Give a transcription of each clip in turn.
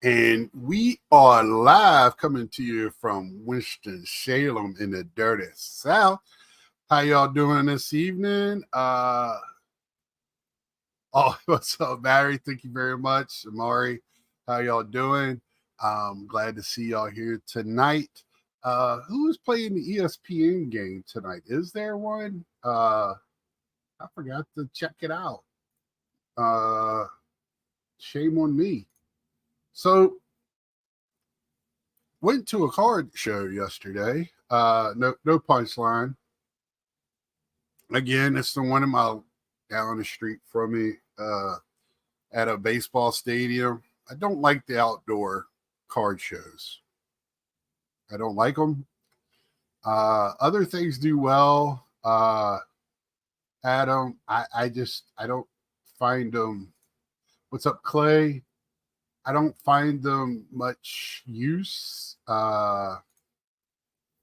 And we are live coming to you from Winston-Salem in the dirty South. How y'all doing this evening? What's up, Barry? Thank you very much. Amari, how y'all doing? Glad to see y'all here tonight. Who is playing the ESPN game tonight? Is there one? I forgot to check it out. Shame on me. So, went to a card show yesterday. No punchline. Again, it's the one in my down the street from me at a baseball stadium. I don't like the outdoor card shows. I don't like them. Other things do well. Adam, I don't find them. What's up, Clay? I don't find them much use. I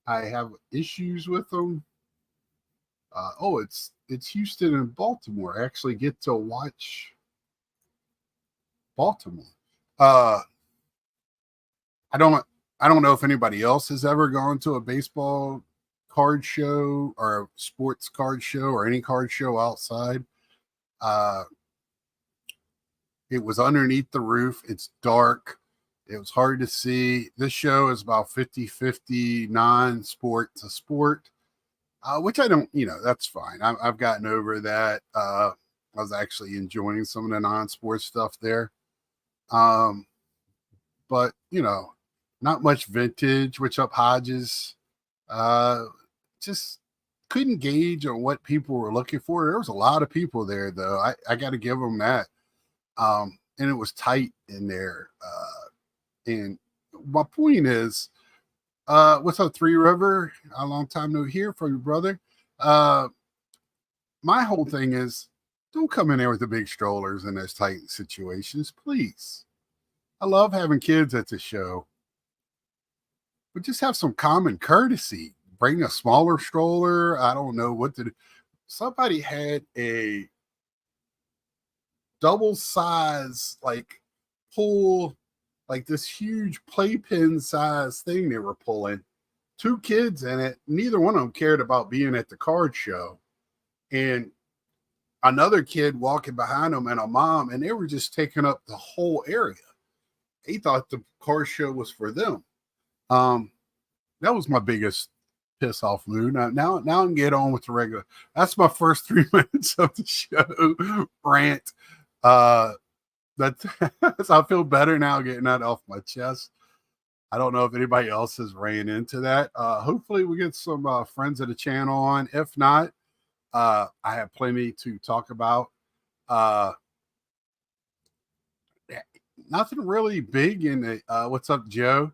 have issues with them. It's Houston and Baltimore. I actually get to watch Baltimore. I don't know if anybody else has ever gone to a baseball card show or a sports card show or any card show outside. It was underneath the roof. It's dark. It was hard to see. This show is about 50-50 non-sport to sport, which I don't, that's fine. I've gotten over that. I was actually enjoying some of the non-sport stuff there. But, not much vintage, which up Hodges. Just couldn't gauge on what people were looking for. There was a lot of people there, though. I got to give them that. And it was tight in there. And my point is, what's up, Three River? A long time no hear from your brother. My whole thing is, don't come in there with the big strollers in those tight situations, please. I love having kids at the show, but just have some common courtesy. Bring a smaller stroller. I don't know what to do. Somebody had a double size, pull, this huge playpen size thing they were pulling. 2 kids in it. Neither one of them cared about being at the card show. And another kid walking behind them and a mom, and they were just taking up the whole area. They thought the card show was for them. That was my biggest piss off mood. Now I can get on with the regular. That's my first 3 minutes of the show rant. I feel better now getting that off my chest. I don't know if anybody else has ran into that. Hopefully we get some friends of the channel on. If not, I have plenty to talk about. Nothing really big in the what's up, Joe?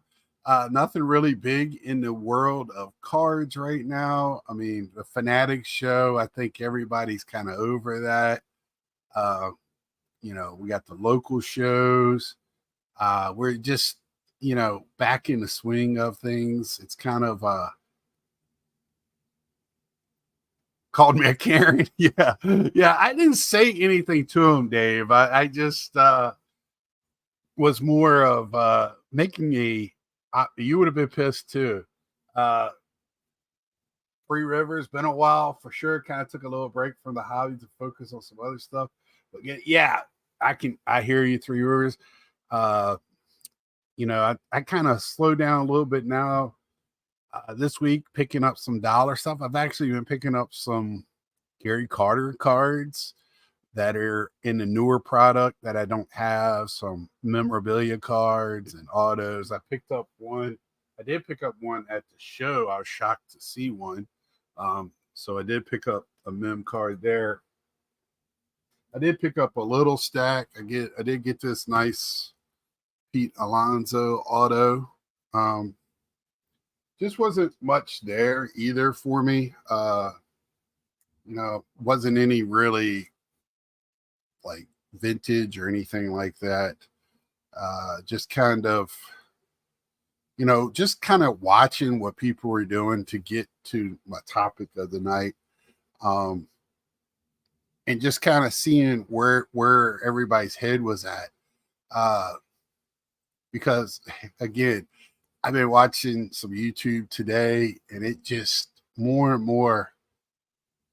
Nothing really big in the world of cards right now. I mean, the Fanatics show, I think everybody's kind of over that. We got the local shows. We're just, back in the swing of things. It's kind of called me a Karen. Yeah. I didn't say anything to him, Dave. I just was more of making you would have been pissed too. Three Rivers, been a while for sure. Kind of took a little break from the hobby to focus on some other stuff. But yeah, I hear you, Three Rivers. I kind of slowed down a little bit now. This week, picking up some dollar stuff. I've actually been picking up some Gary Carter cards that are in the newer product that I don't have, some memorabilia cards and autos. I picked up one. I did pick up one at the show. I was shocked to see one. So I did pick up a mem card there. I did pick up a little stack. I did get this nice Pete Alonso auto. Just wasn't much there either for me. Wasn't any really vintage or anything like that. Just kind of watching what people were doing to get to my topic of the night. And just kind of seeing where everybody's head was at. because again, I've been watching some YouTube today, and it just more and more,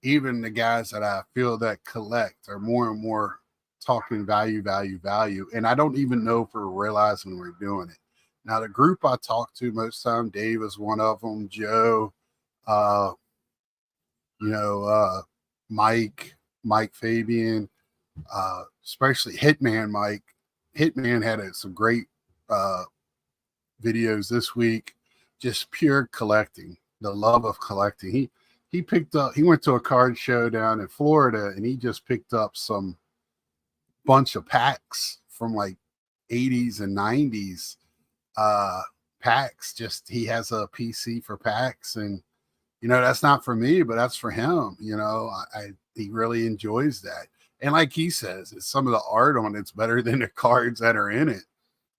even the guys that I feel that collect are more and more talking value, value, value. And I don't even know if we're realizing we're doing it. Now, the group I talk to most time, Dave is one of them, Joe, uh, you know, Mike Fabian, especially Hitman Mike. Hitman had some great uh, videos this week, just pure collecting, the love of collecting. He went to a card show down in Florida, and he just picked up some bunch of packs from like 80s and 90s packs. Just he has a PC for packs, and that's not for me, but that's for him. He really enjoys that. And like he says, it's some of the art on it's better than the cards that are in it.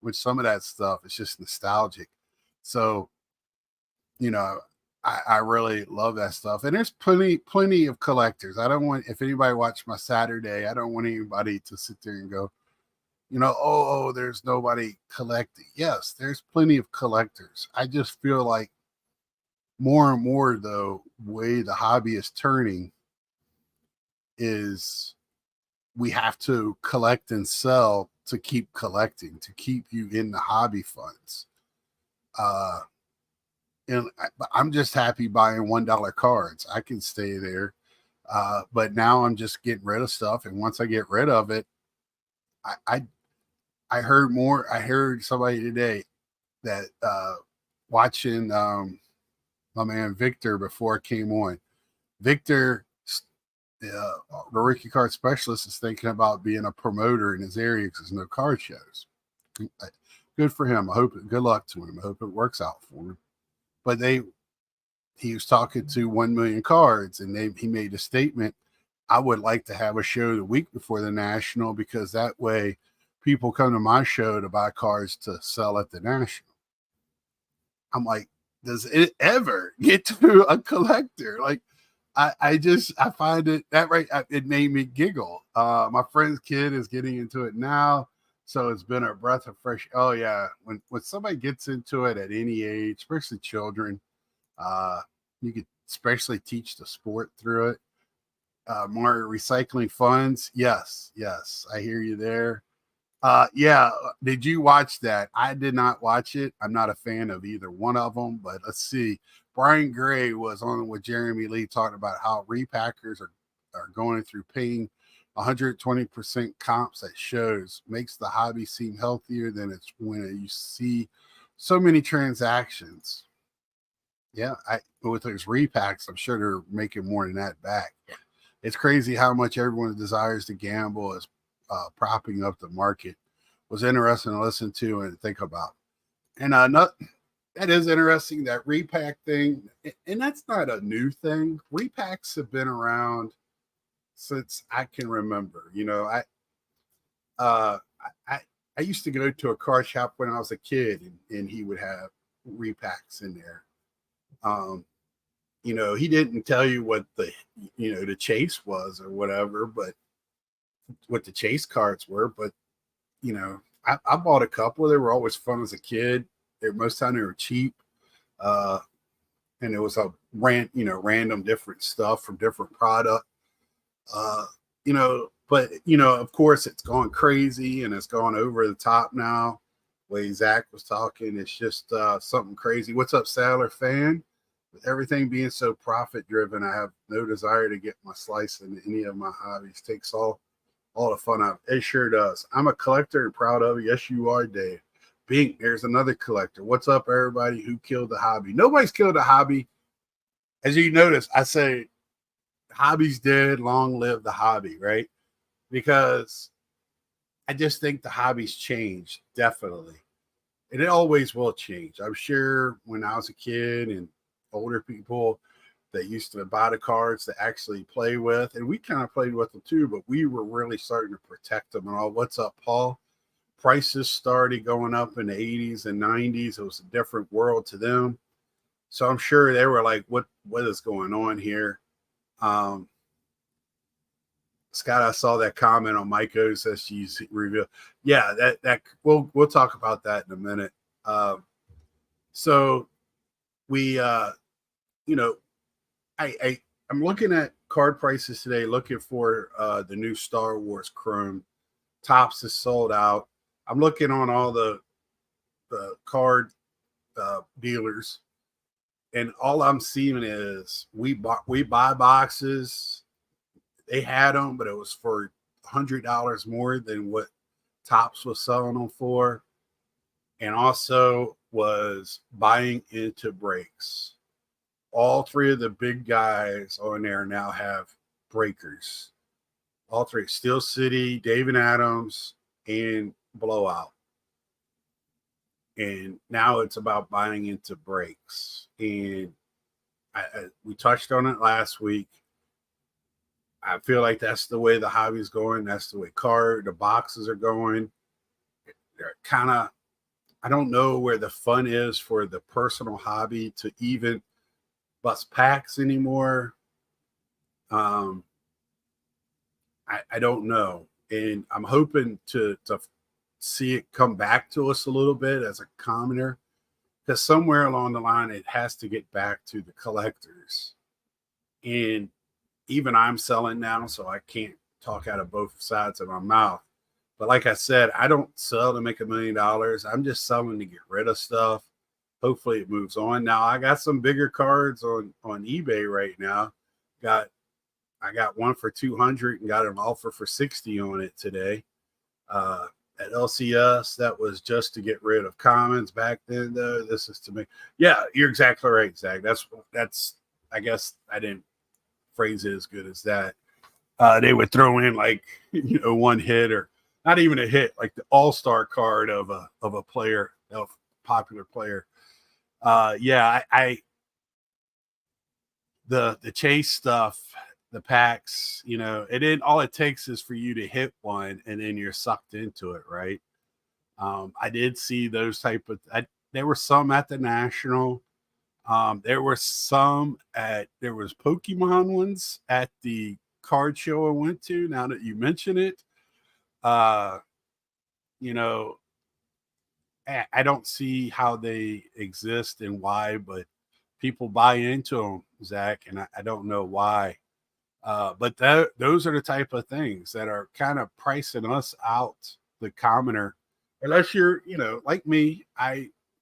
With some of that stuff, it's just nostalgic. So, I really love that stuff. And there's plenty of collectors. I don't want, if anybody watched my Saturday, I don't want anybody to sit there and go, there's nobody collecting. Yes, there's plenty of collectors. I just feel like more and more, though, way the hobby is turning is we have to collect and sell to keep collecting, to keep you in the hobby funds. And I'm just happy buying $1 cards. I can stay there. But now I'm just getting rid of stuff. And once I get rid of it, I heard more. I heard somebody today that watching my man Victor before it came on. Victor, the rookie card specialist, is thinking about being a promoter in his area because there's no card shows. Good for him. Good luck to him. I hope it works out for him. But he was talking to 1 Million Cards, and he made a statement. I would like to have a show the week before the National, because that way people come to my show to buy cards to sell at the National. I'm like, does it ever get to a collector? Like, I find it it made me giggle. My friend's kid is getting into it now, so it's been a breath of fresh. Oh yeah, when somebody gets into it at any age, especially children, you could especially teach the sport through it. More recycling funds. Yes, I hear you there. Yeah, did you watch that? I did not watch it. I'm not a fan of either one of them, but let's see. Brian Gray was on with Jeremy Lee talking about how repackers are going through paying 120% comps at shows, makes the hobby seem healthier than it's when you see so many transactions. Yeah, with those repacks, I'm sure they're making more than that back. It's crazy how much everyone desires to gamble is propping up the market. Was interesting to listen to and think about. And that is interesting, that repack thing. And that's not a new thing. Repacks have been around since I can remember. I used to go to a card shop when I was a kid, and he would have repacks in there. He didn't tell you what the chase was or whatever, but what the chase cards were. But I bought a couple. They were always fun as a kid. Most time they were cheap, and it was a random different stuff from different product. But of course, it's gone crazy and it's gone over the top now. Way Zach was talking, it's just something crazy. What's up, Sadler fan? With everything being so profit driven, I have no desire to get my slice in any of my hobbies. Takes all the fun out. It sure does. I'm a collector and proud of it. Yes, you are, Dave. Bink, there's another collector. What's up, everybody? Who killed the hobby? Nobody's killed the hobby. As you notice, I say hobby's dead, long live the hobby, right? Because I just think the hobby's changed, definitely. And it always will change. I'm sure when I was a kid and older people that used to buy the cards to actually play with, and we kind of played with them too, but we were really starting to protect them and all. What's up, Paul? Prices started going up in the 80s and 90s. It was a different world to them. So I'm sure they were like, what is going on here? Scott, I saw that comment on Mike O's SG's review. Yeah, that we'll talk about that in a minute. So we you know, I'm looking at card prices today, looking for the new Star Wars Chrome. Topps is sold out. I'm looking on all the card dealers, and all I'm seeing is we buy boxes. They had them, but it was for $100 more than what Topps was selling them for, and also was buying into breaks. All three of the big guys on there now have breakers. All three: Steel City, David Adams, and Blowout. And now it's about buying into breaks. And we touched on it last week. I feel like that's the way the hobby's going. That's the way the boxes are going. They're kind of, I don't know where the fun is for the personal hobby to even bust packs anymore. I don't know. And I'm hoping to see it come back to us a little bit as a commoner, because somewhere along the line, it has to get back to the collectors. And even I'm selling now, so I can't talk out of both sides of my mouth. But like I said, I don't sell to make $1 million. I'm just selling to get rid of stuff. Hopefully it moves on. Now I got some bigger cards on eBay right now. I got one for 200 and got an offer for 60 on it today. At LCS, that was just to get rid of commons back then, though. This is to make, yeah, you're exactly right, Zach. That's I guess I didn't phrase it as good as that. They would throw in like, one hit, or not even a hit, like the all-star card of a player, of a popular player. Yeah, the chase stuff, the packs, all it takes is for you to hit one and then you're sucked into it, right? I did see those type of, there were some at the National. There were there was Pokemon ones at the card show I went to, now that you mention it. I don't see how they exist and why, but people buy into them, Zach, and I don't know why. But those are the type of things that are kind of pricing us out, the commoner, unless you're, like me,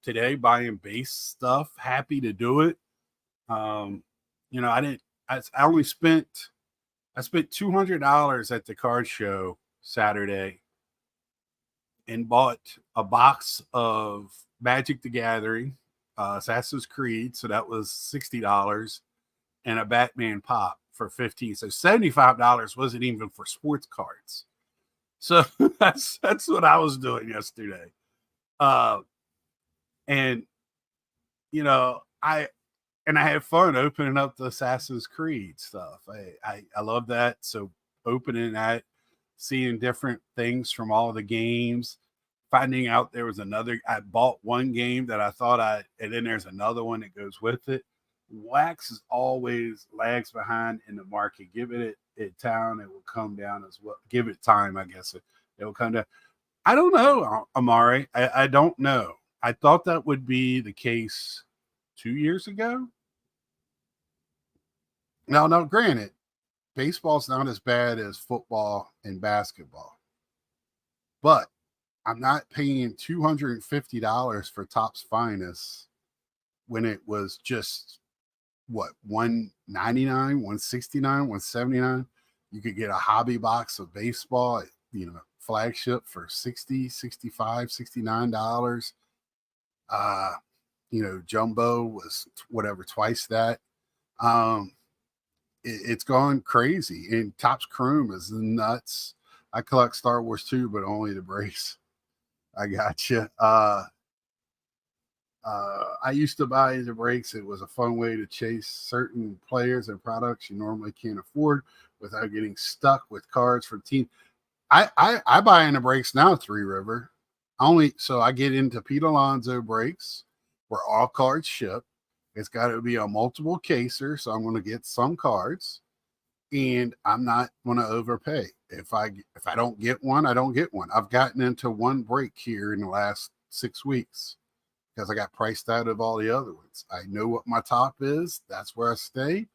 today buying base stuff, happy to do it. I spent $200 at the card show Saturday and bought a box of Magic the Gathering, Assassin's Creed, so that was $60, and a Batman pop for $15. So $75 wasn't even for sports cards. So that's what I was doing yesterday. And I had fun opening up the Assassin's Creed stuff. I love that. So opening that, seeing different things from all the games, finding out there was I bought one game that I thought and then there's another one that goes with it. Wax is always lags behind in the market. Give it time, it will come down as well. Give it time, I guess it will come down. I don't know, Amari. I don't know. I thought that would be the case 2 years ago. Now, granted, baseball's not as bad as football and basketball, but I'm not paying $250 for Topps Finest when it was just what, $199, $169, $179. You could get a hobby box of baseball at, flagship for $60, $65, $69. Jumbo was whatever, twice that. It's gone crazy, and Topps Chrome is nuts. I collect Star Wars too, but only the brace. I got you. I used to buy the breaks. It was a fun way to chase certain players and products you normally can't afford without getting stuck with cards from team. I buy in the breaks now, Three River. So I get into Pete Alonso breaks where all cards ship. It's got to be a multiple caser, so I'm going to get some cards. and I'm not going to overpay. If I don't get one, I don't get one. I've gotten into one break here in the last 6 weeks because I got priced out of all the other ones. I know what my top is. That's where I stay,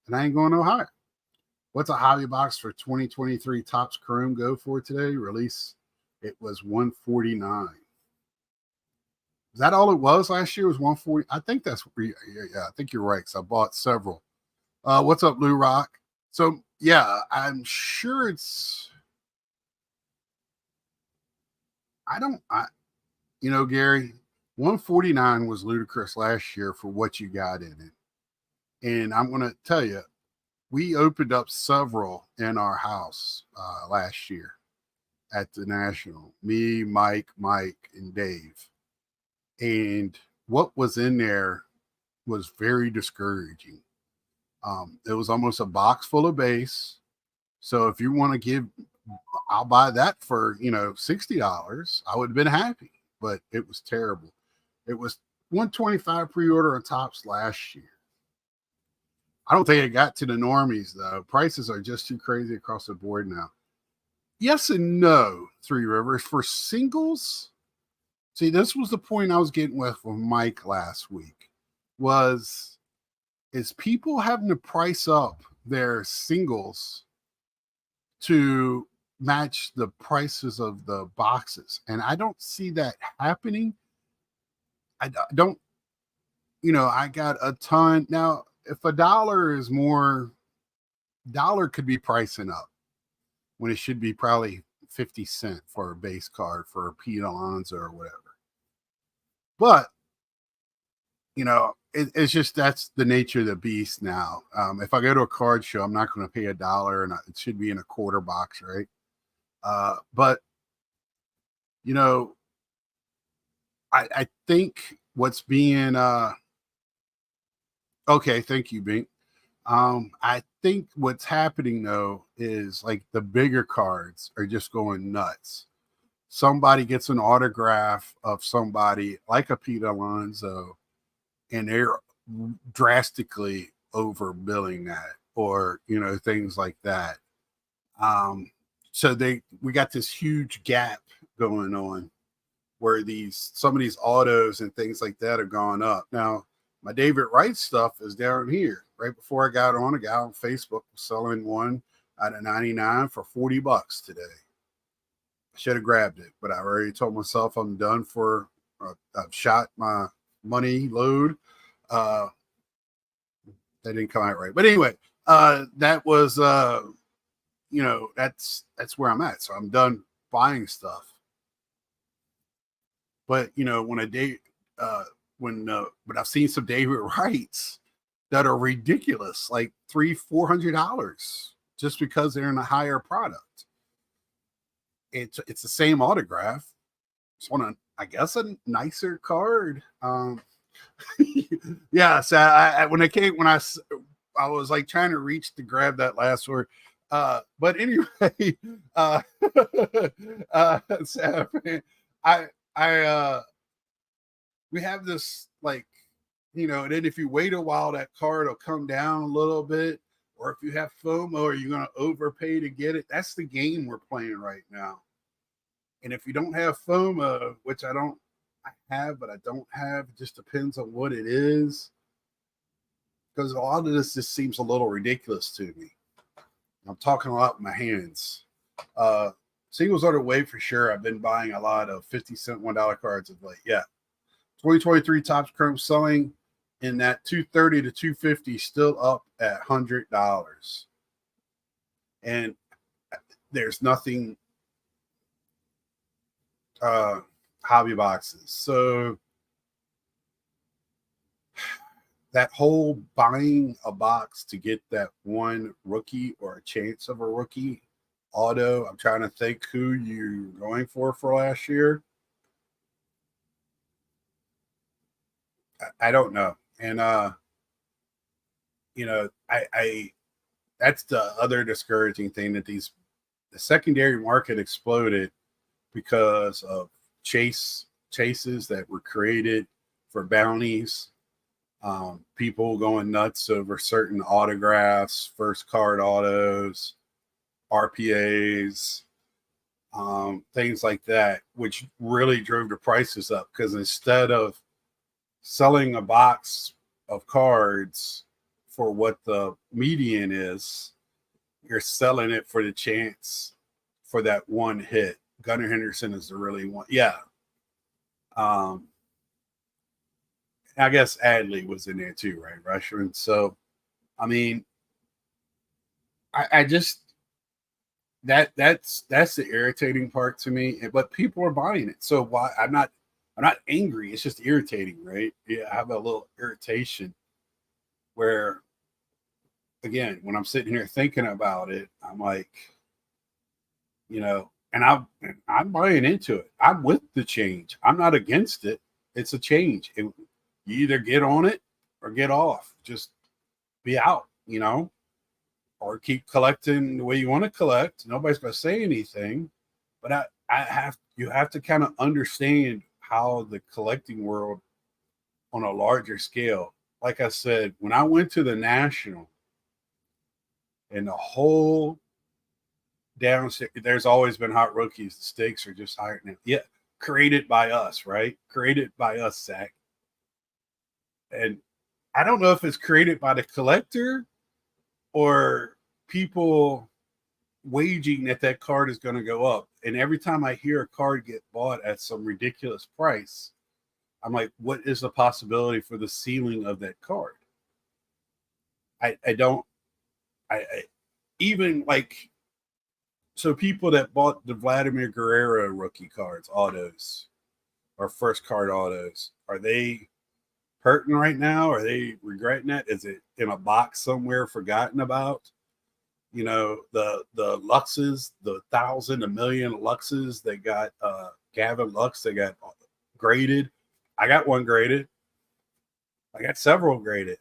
and I ain't going no higher. What's a hobby box for 2023 Topps Chrome go for today? Release, it was 149. Is that all it was last year? Was 140? I think that's yeah. I think you're right. Because I bought several. What's up, Blue Rock? So yeah, I'm sure it's. Gary, 149 was ludicrous last year for what you got in it, and I'm going to tell you, we opened up several in our house last year at the National. Me, Mike, and Dave. And what was in there was very discouraging. It was almost a box full of base. So if you want to give, I'll buy that for, $60. I would have been happy, but it was terrible. It was 125 pre-order on Topps last year. I don't think it got to the normies though. Prices are just too crazy across the board now. Yes and no, Three Rivers. For singles, see, this was the point I was getting with Mike last week, is people having to price up their singles to match the prices of the boxes. And I don't see that happening. I don't, I got a ton. Now, if a dollar is more, dollar could be pricing up when it should be probably 50 cents for a base card for a Pete Alonso or whatever. But, it's just, that's the nature of the beast now. If I go to a card show, I'm not going to pay $1 and it should be in a quarter box, right? But, I think what's being, okay, thank you, Bink. I think what's happening though is like the bigger cards are just going nuts. Somebody gets an autograph of somebody like a Pete Alonso, and they're drastically overbilling that, or things like that. So we got this huge gap going on where some of these autos and things like that are going up. Now, my David Wright stuff is down here. Right before I got on, a guy on Facebook was selling one out of 99 for $40 today. I should have grabbed it, but I already told myself I'm done for. I've shot my money load. That didn't come out right, but anyway, that was that's where I'm at. So I'm done buying stuff. But when a day, but I've seen some David Wrights that are ridiculous, like $300-$400 just because they're in a higher product. It's the same autograph. It's I guess a nicer card. Yeah. So I was like trying to reach to grab that last word. But anyway, so, we have this like, and then if you wait a while, that card will come down a little bit. Or if you have FOMO, are you going to overpay to get it? That's the game we're playing right now. And if you don't have FOMO, which I have, but I don't have, it just depends on what it is. Because a lot of this just seems a little ridiculous to me. I'm talking a lot with my hands. Singles are the way for sure. I've been buying a lot of 50-cent $1 cards of late. Yeah. 2023 Topps Chrome selling in that 230 to 250, still up at $100. And there's nothing hobby boxes. So that whole buying a box to get that one rookie or a chance of a rookie auto, I'm trying to think who you're going for last year. I don't know. And I that's the other discouraging thing, that the secondary market exploded because of chases that were created for bounties. People going nuts over certain autographs, first card autos, RPAs, things like that, which really drove the prices up because instead of selling a box of cards for what the median is, you're selling it for the chance for that one hit. Gunnar Henderson is the really one. Yeah. I guess Adley was in there too, right? Rushman. So, I mean, I just that's the irritating part to me. But people are buying it, so why? I'm not angry. It's just irritating, right? Yeah, I have a little irritation where, again, when I'm sitting here thinking about it, I'm like, and I'm buying into it. I'm with the change. I'm not against it. It's a change. You either get on it or get off. Just be out, or keep collecting the way you want to collect. Nobody's going to say anything, but you have to kind of understand how the collecting world on a larger scale. Like I said, when I went to the National and the whole downstairs, there's always been hot rookies. The stakes are just higher now. Yeah, created by us, right? Created by us, Zach. And I don't know if it's created by the collector or people waging that card is going to go up. And every time I hear a card get bought at some ridiculous price, I'm like, what is the possibility for the ceiling of that card? I even like, so people that bought the Vladimir Guerrero rookie cards, autos, or first card autos, are they hurting right now? Are they regretting it? Is it in a box somewhere forgotten about? The Luxes, the 1,000, a million Luxes that got Gavin Lux, they got graded. I got one graded. I got several graded.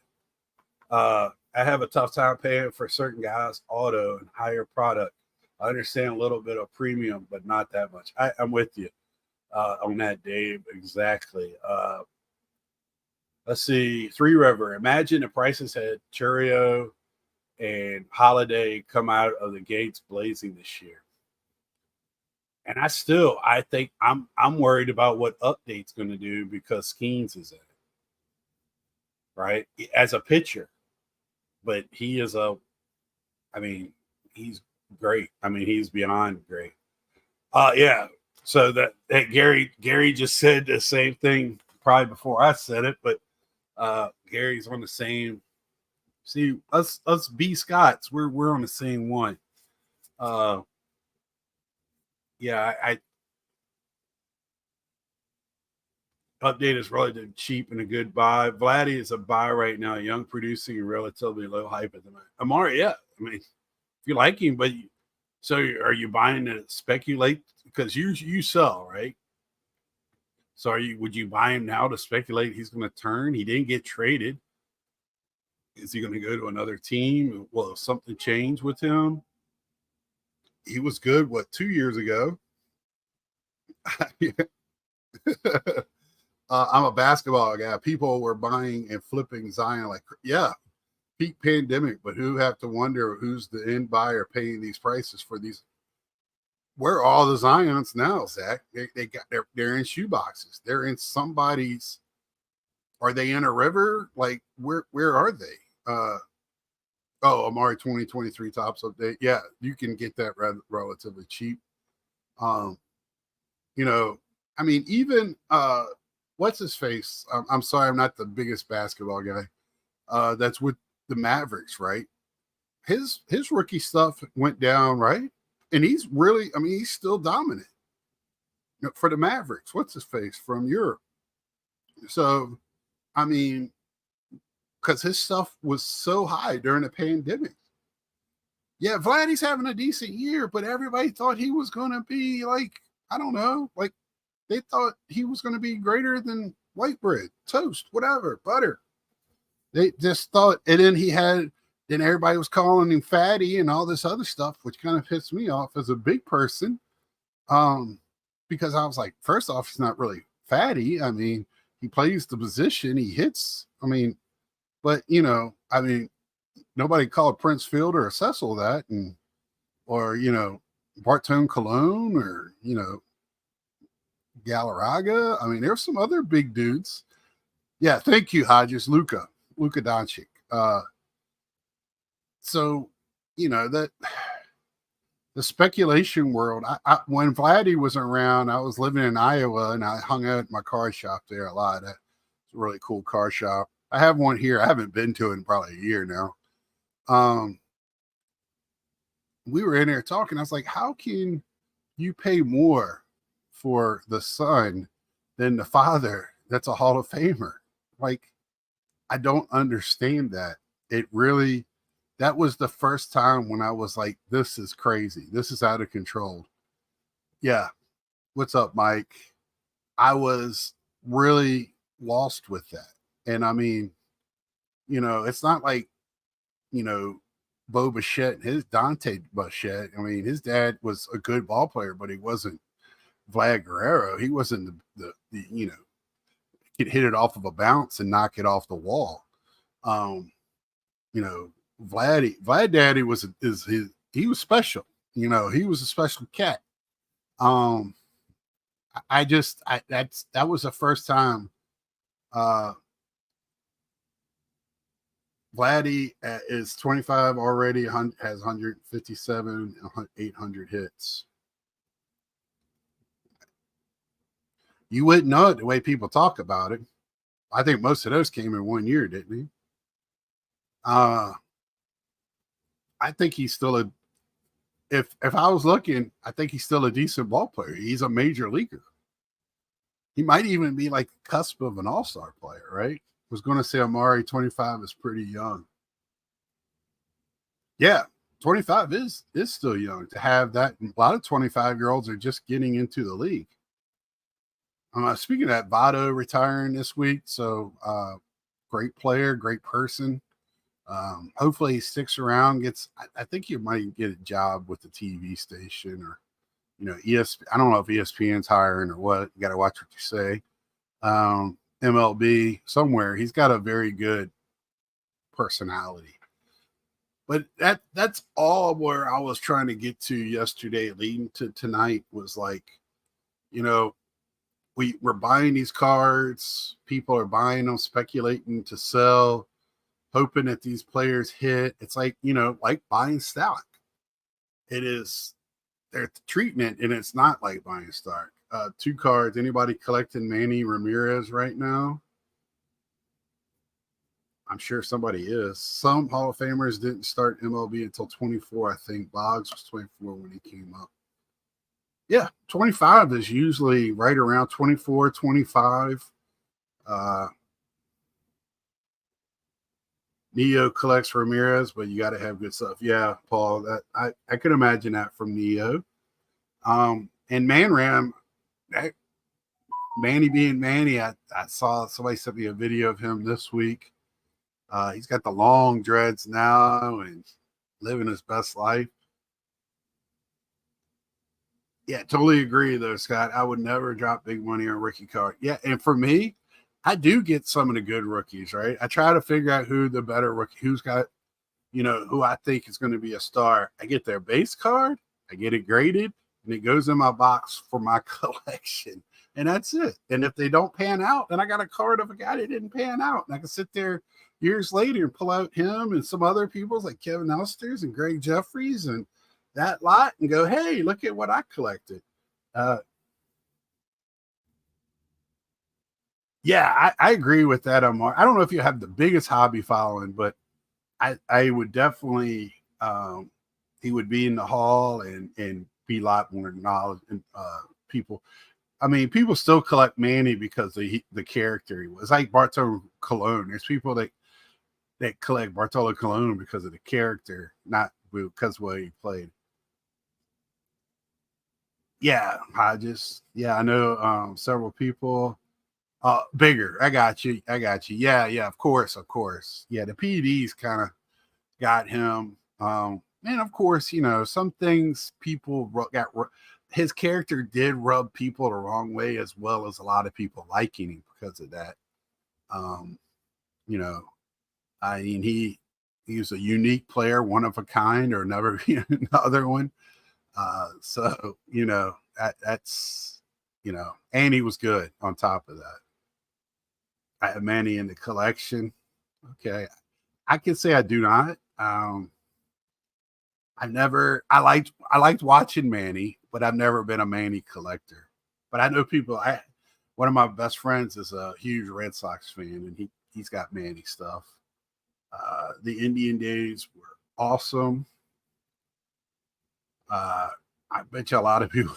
I have a tough time paying for certain guys' auto and higher product. I understand a little bit of premium, but not that much. I'm with you on that, Dave. Exactly. Let's see. Three River. Imagine the prices had Chourio and Holiday come out of the gates blazing this year. And I think I'm worried about what Update's going to do because Skeens is in it, right? As a pitcher, but he's great. He's beyond great. Yeah. So that Gary just said the same thing probably before I said it, but Gary's on the same. See, us B Scotts, we're on the same one. Yeah, I Update is relatively cheap and a good buy. Vladdy is a buy right now, young, producing, and relatively low hype at the moment. Amari, yeah, if you like him, but so are you buying to speculate because you sell, right? So would you buy him now to speculate he's going to turn? He didn't get traded. Is he going to go to another team? Will something change with him? He was good, 2 years ago? I'm a basketball guy. People were buying and flipping Zion peak pandemic, but who have to wonder who's the end buyer paying these prices for these? Where are all the Zions now, Zach? They're in shoe boxes. They're in somebody's. Are they in a river? Like where are they? Amari 2023 Topps update. Yeah, you can get that relatively cheap. Even what's his face? I'm sorry, I'm not the biggest basketball guy. That's with the Mavericks, right? His rookie stuff went down, right? And he's really, he's still dominant for the Mavericks. What's his face from Europe? So, because his stuff was so high during the pandemic. Yeah, Vladdy's having a decent year, but everybody thought he was going to be I don't know, they thought he was going to be greater than white bread, toast, whatever, butter. They just thought, and then everybody was calling him fatty and all this other stuff, which kind of pissed me off as a big person. Because I was like, first off, he's not really fatty. He plays the position, he hits. But I mean, nobody called Prince Fielder or Cecil that, or Bartone Cologne, or Galarraga. I mean, there's some other big dudes. Yeah, thank you, Hodges. Luka Doncic. So that the speculation world. When Vladdy was around, I was living in Iowa, and I hung out at my car shop there a lot. It's a really cool car shop. I have one here. I haven't been to it in probably a year now. We were in there talking. I was like, how can you pay more for the son than the father that's a Hall of Famer? Like, I don't understand that. That was the first time when I was like, this is crazy. This is out of control. Yeah. What's up, Mike? I was really lost with that. And I mean, it's not like, Bo Bichette and his Dante Bichette. I mean, his dad was a good ball player, but he wasn't Vlad Guerrero. He wasn't the could hit it off of a bounce and knock it off the wall. Vlad Daddy he was special. He was a special cat. That was the first time Vladdy is 25 already, has 157, 800 hits. You wouldn't know it the way people talk about it. I think most of those came in 1 year, didn't he? I think he's still if I was looking, I think he's still a decent ball player. He's a major leaguer. He might even be like the cusp of an all-star player, right? I was going to say Amari 25 is pretty young. Yeah, 25 is still young to have that. A lot of 25-year-olds are just getting into the league. Speaking of that, Votto retiring this week. So great player, great person. Hopefully he sticks around, I think you might get a job with the TV station or, ESPN. I don't know if ESPN's hiring or what. You got to watch what you say. MLB, somewhere. He's got a very good personality. But that's all where I was trying to get to yesterday, leading to tonight, was like, we're buying these cards. People are buying them, speculating to sell, hoping that these players hit. It's like, like buying stock. They're treating it, and it's not like buying stock. 2 cards. Anybody collecting Manny Ramirez right now? I'm sure somebody is. Some Hall of Famers didn't start MLB until 24. I think Boggs was 24 when he came up. Yeah, 25 is usually right around 24, 25. Neo collects Ramirez, but you got to have good stuff. Yeah, Paul, that I could imagine that from Neo. And Manram, Manny being Manny, I saw somebody sent me a video of him this week. He's got the long dreads now and living his best life. Yeah, totally agree though, Scott. I would never drop big money on a rookie card. Yeah, and for me, I do get some of the good rookies, right? I try to figure out who the better rookie, who's got, who I think is going to be a star. I get their base card, I get it graded, and it goes in my box for my collection. And that's it. And if they don't pan out, then I got a card of a guy that didn't pan out. And I can sit there years later and pull out him and some other people's like Kevin Elsters and Greg Jeffries and that lot and go, hey, look at what I collected. Yeah, I agree with that, Omar. I don't know if you have the biggest hobby following, but I would definitely he would be in the hall and be a lot more knowledge and people. I mean, people still collect Manny because the character he was. Like Bartolo Colon. There's people that collect Bartolo Colon because of the character, not because of what he played. Yeah, Hodges. Yeah, I know several people. Bigger. I got you. Yeah, of course. Yeah, the PDs kind of got him. And of course, some things people got. His character did rub people the wrong way, as well as a lot of people liking him because of that. You know, I mean, he was a unique player, one of a kind, or never be another one. So that's and he was good on top of that. I have Manny in the collection. Okay, I can say I do not. I liked watching Manny, but I've never been a Manny collector. But I know people. One of my best friends is a huge Red Sox fan, and he's got Manny stuff. The Indian days were awesome. I bet you a lot of people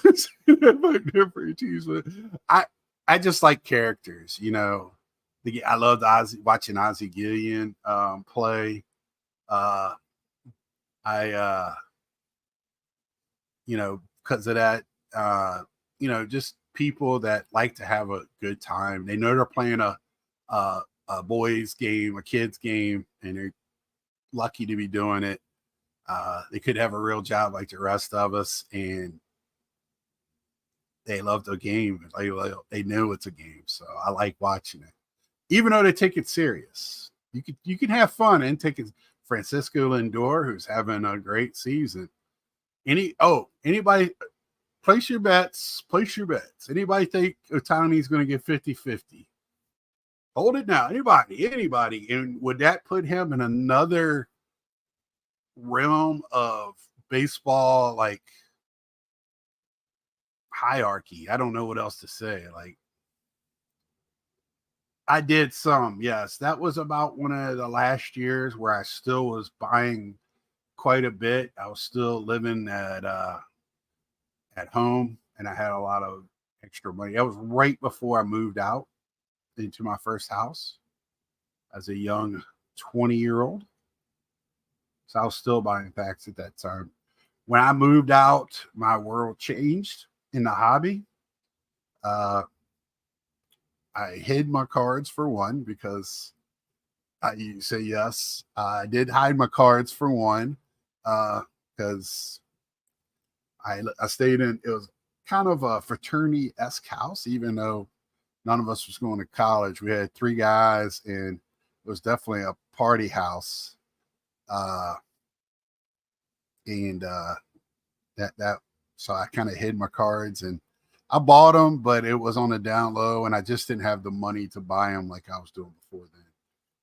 vote different teams, but I I just like characters. I loved watching Ozzie Gillian play. Uh, I because of that, just people that like to have a good time. They know they're playing a boys game, a kids game, and they're lucky to be doing it. They could have a real job like the rest of us, and they love the game. They know it's a game, so I like watching it. Even though they take it serious, you can have fun and take it. Francisco Lindor, who's having a great season. Anybody place your bets. Place your bets. Anybody think Ohtani's going to get 50-50? Hold it now. Anybody. And would that put him in another realm of baseball, like hierarchy? I don't know what else to say. Like, I did some, yes. That was about one of the last years where I still was buying quite a bit. I was still living at home, and I had a lot of extra money. That was right before I moved out into my first house as a young 20-year-old. So I was still buying packs at that time. When I moved out, my world changed in the hobby. Uh, I hid my cards for one because you say yes. I did hide my cards for one because I stayed in. It was kind of a fraternity-esque house, even though none of us was going to college. We had three guys, and it was definitely a party house. And that so I kind of hid my cards, and I bought them, but it was on the down low, and I just didn't have the money to buy them like I was doing before then.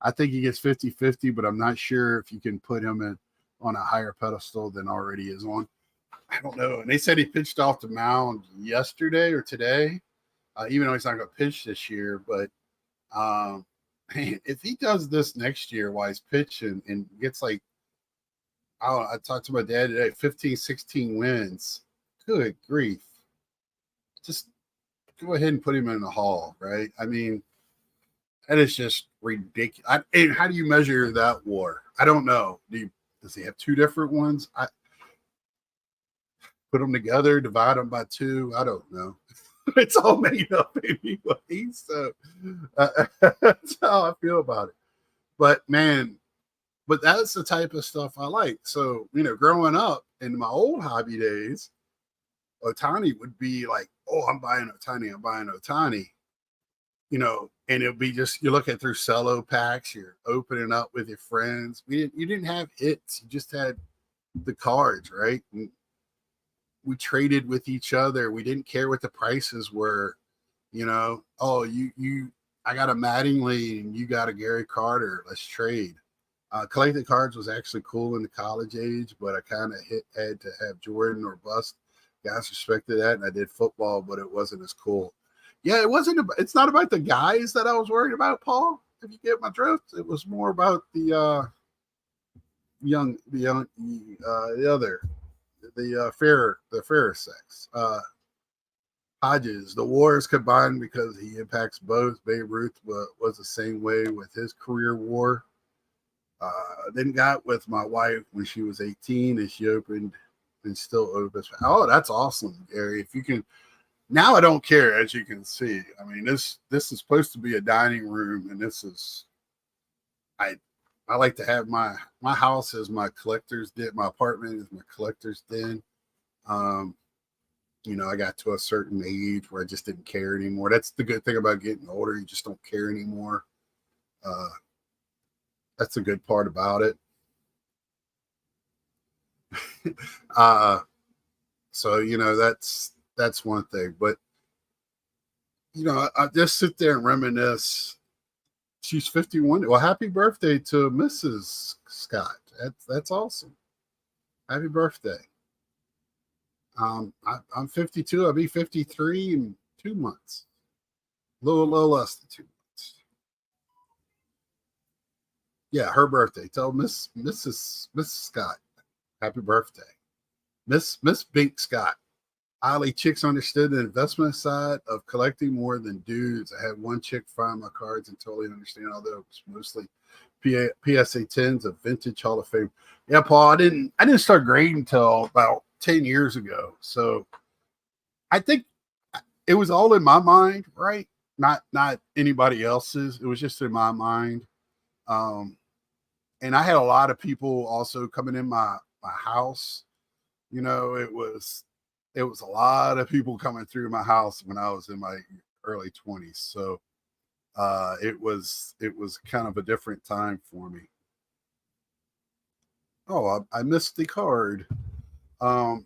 I think he gets 50-50, but I'm not sure if you can put him on a higher pedestal than already is on. I don't know. And they said he pitched off the mound yesterday or today, even though he's not going to pitch this year. But man, if he does this next year while he's pitching and gets like, I talked to my dad today, 15, 16 wins. Good grief. Just go ahead and put him in the hall, right? I mean, that is just ridiculous. And how do you measure that war? I don't know. Does he have two different ones? I put them together, divide them by two. I don't know. It's all made up anyway. So that's how I feel about it. But man, that's the type of stuff I like. So, growing up in my old hobby days, Ohtani would be like, oh, I'm buying Ohtani. And it'll be just you're looking through cello packs, you're opening up with your friends. You didn't have hits, you just had the cards, right? And we traded with each other. We didn't care what the prices were. Oh, I got a Mattingly and you got a Gary Carter. Let's trade. Collecting cards was actually cool in the college age, but I kind of had to have Jordan or bust. Guys respected that, and I did football, but it wasn't as cool. Yeah, it's not about the guys that I was worried about, Paul. If you get my drift, it was more about the fairer sex. Hodges, the wars combined because he impacts both. Babe Ruth was the same way with his career war. Then got with my wife when she was 18, and she opened and still opens. Oh, that's awesome, Gary. If you can. Now I don't care, as you can see. I mean, this is supposed to be a dining room, and this is I like to have my house as my collector's den. My apartment is my collector's den. I got to a certain age where I just didn't care anymore. That's the good thing about getting older. You just don't care anymore. That's a good part about it. uh so that's one thing. But I just sit there and reminisce. She's 51. Well, happy birthday to Mrs. Scott. That's awesome. Happy birthday. I'm 52. I'll be 53 in 2 months. Little less than 2 months. Yeah, her birthday. Tell Mrs. Scott happy birthday. Miss Bink Scott. Ollie, chicks understood the investment side of collecting more than dudes. I had one chick find my cards and totally understand, although it's mostly PSA 10s of vintage Hall of Fame. Yeah, Paul, I didn't start grading until about 10 years ago. So I think it was all in my mind, right? Not anybody else's. It was just in my mind. Um, and I had a lot of people also coming in my house. It was a lot of people coming through my house when I was in my early 20s. So it was kind of a different time for me. Oh, I missed the card. Um,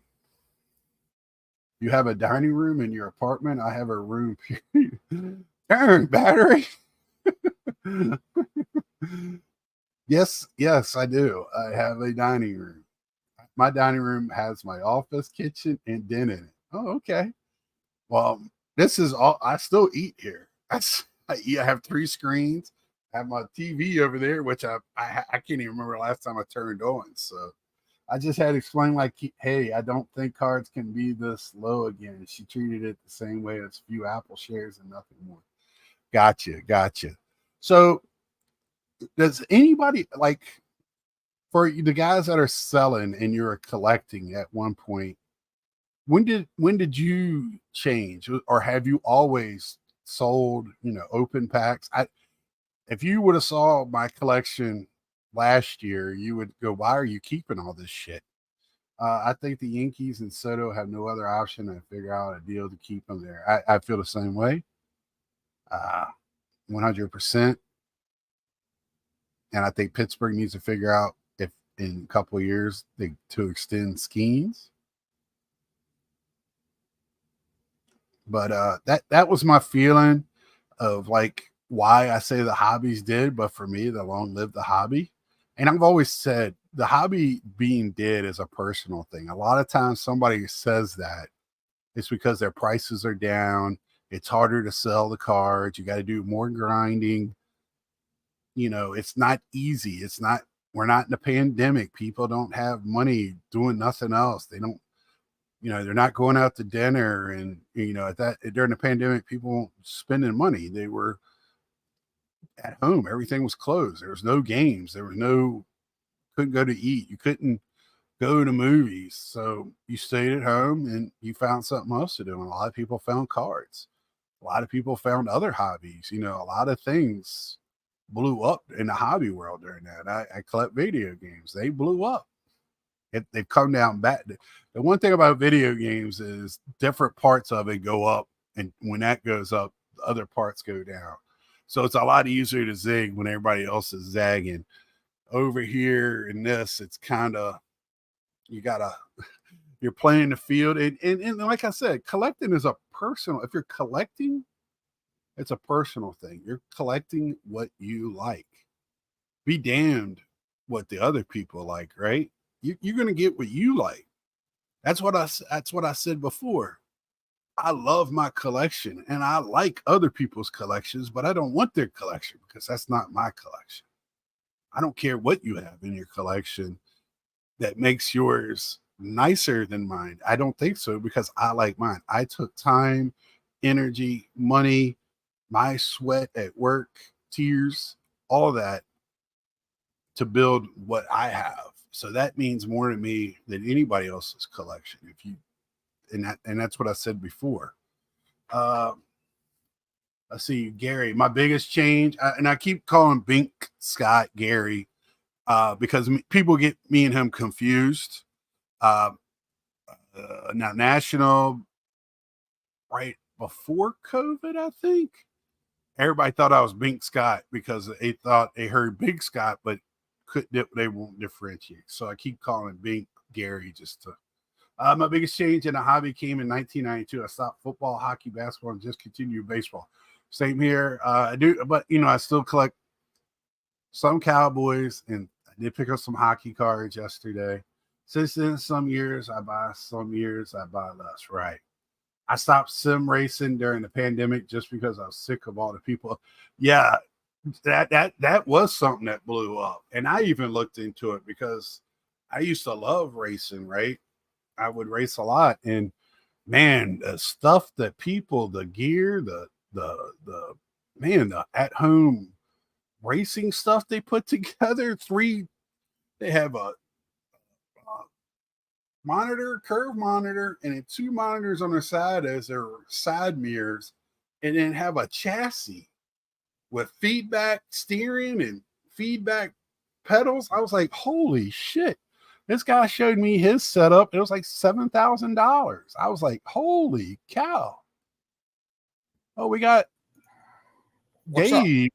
you have a dining room in your apartment. I have a room. Darn battery. Yes, I do. I have a dining room. My dining room has my office, kitchen, and den in it. Oh, okay. Well, this is all. I still eat here. I eat. I have 3 screens. I have my TV over there, which I can't even remember the last time I turned on. So I just had to explain, like, hey, I don't think cards can be this low again. She treated it the same way as few Apple shares and nothing more. Gotcha. So does anybody like for the guys that are selling and you're collecting at one point? When did you change, or have you always sold, open packs? If you would have saw my collection last year, you would go, "Why are you keeping all this shit?" I think the Yankees and Soto have no other option than to figure out a deal to keep them there. I feel the same way, 100%. And I think Pittsburgh needs to figure out if in a couple of years to extend Skeens. But that was my feeling of like why I say the hobbies did, but for me, the long live the hobby. And I've always said the hobby being dead is a personal thing. A lot of times somebody says that it's because their prices are down. It's harder to sell the cards. You got to do more grinding. It's not easy. We're not in a pandemic. People don't have money doing nothing else. They don't, they're not going out to dinner. And, at that during the pandemic, people weren't spending money. They were at home. Everything was closed. There was no games. Couldn't go to eat. You couldn't go to movies. So you stayed at home and you found something else to do. And a lot of people found cards. A lot of people found other hobbies. A lot of things blew up in the hobby world during that. I collect video games. They blew up. They've come down back. The one thing about video games is different parts of it go up, and when that goes up, the other parts go down. So it's a lot easier to zig when everybody else is zagging. Over here in this, it's kind of you gotta you're playing the field, and like I said, collecting is a personal. If you're collecting, it's a personal thing. You're collecting what you like. Be damned what the other people like, right? You're gonna get what you like. That's what I said before. I love my collection and I like other people's collections, but I don't want their collection because that's not my collection. I don't care what you have in your collection that makes yours nicer than mine. I don't think so because I like mine. I took time, energy, money, my sweat at work, tears, all that to build what I have. So that means more to me than anybody else's collection. If you and that's what I said before. Uh, let's see, Gary. My biggest change, and I keep calling Bink Scott Gary because people get me and him confused. Uh, Now, National, right before COVID, I think, everybody thought I was Bink Scott because they thought they heard Big Scott, but they won't differentiate. So I keep calling Bink Gary just to. My biggest change in the hobby came in 1992. I stopped football, hockey, basketball, and just continued baseball. Same here. I do, but I still collect some Cowboys, and I did pick up some hockey cards yesterday. Since then, some years I buy, some years I buy less. Right. I stopped sim racing during the pandemic just because I was sick of all the people. Yeah, that was something that blew up, and I even looked into it because I used to love racing. Right. I would race a lot, and man, the stuff that people, the gear, the man, the at home racing stuff they put together. They have a monitor, curve monitor, and then two monitors on the side as their side mirrors, and then have a chassis with feedback steering and feedback pedals. I was like, holy shit. This guy showed me his setup. It was like $7,000. I was like, holy cow. Oh, we got What's Dave.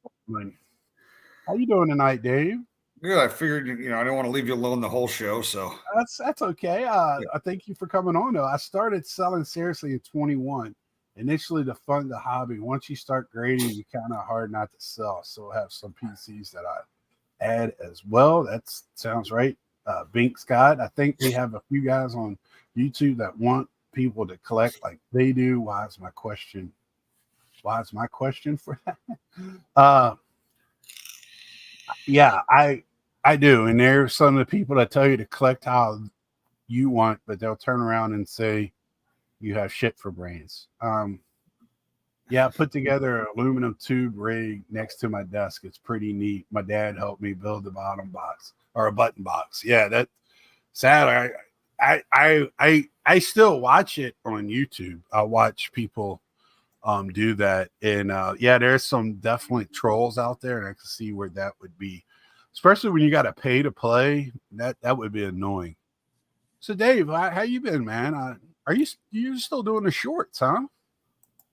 How you doing tonight, Dave? Good. I figured, I didn't want to leave you alone the whole show. So That's okay. I thank you for coming on, though. I started selling seriously at 21, initially to fund the hobby. Once you start grading, you kind of hard not to sell. So I have some PCs that I add as well. That sounds right. Bink Scott. I think we have a few guys on YouTube that want people to collect like they do. Why is my question for that? Yeah, I do. And there's some of the people that tell you to collect how you want, but they'll turn around and say you have shit for brains. Yeah, I put together an aluminum tube rig next to my desk. It's pretty neat. My dad helped me build the bottom box or a button box. Yeah, that sad. I still watch it on YouTube. I watch people do that, and yeah, there's some definitely trolls out there, and I can see where that would be, especially when you got to pay to play. That would be annoying. So, Dave, how you been, man? Are you still doing the shorts, huh?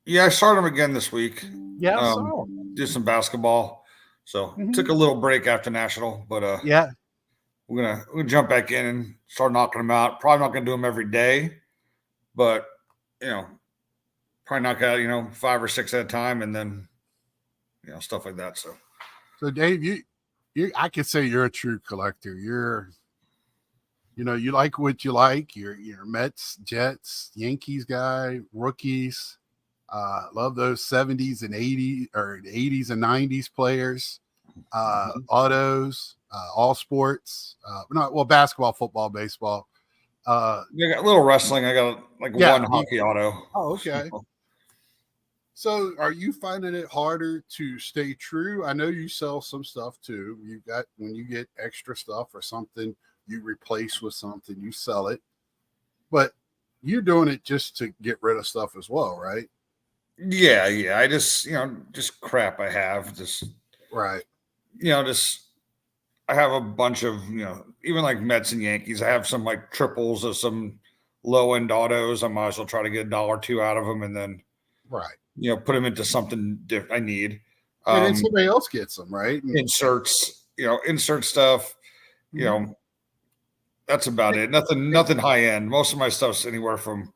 yeah, I started them again this week. Yeah, I saw. Did some basketball. So took a little break after national, but Yeah, we're gonna jump back in and start knocking them out. Probably not gonna do them every day, but probably knock out 5 or 6 at a time, and then stuff like that. So Dave, I could say you're a true collector. You like what you like. You're Mets, Jets, Yankees guy, rookies. Love those 70s and 80s or 80s and 90s players. Autos, all sports. Basketball, football, baseball. I got a little wrestling. I got one hockey auto. Oh, okay. So are you finding it harder to stay true? I know you sell some stuff too. When you get extra stuff or something, you replace with something, you sell it. But you're doing it just to get rid of stuff as well, right? Yeah. I just just crap I have. Just Right. just I have a bunch of even like Mets and Yankees. I have some like triples of some low end autos. I might as well try to get $1 or $2 out of them, and then Right. put them into something different I need. And then somebody else gets them, right? Inserts, insert stuff. That's about it. Nothing high end. Most of my stuff's anywhere from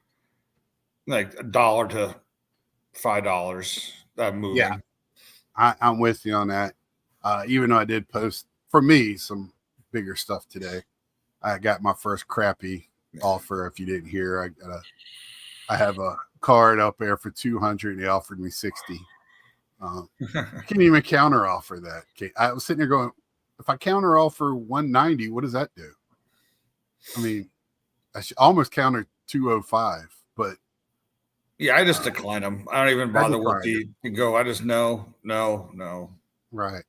like $1 to $5. That moving. Yeah, I'm with you on that. Even though I did post for me some bigger stuff today, I got my first crappy offer. If you didn't hear, I have a card up there for 200. They offered me 60. I can't even counter offer that. I was sitting there going, if I counter offer 190, what does that do? I mean, I should almost counter 205, but yeah, I just decline them. I don't even bother with the go. I just no. Right.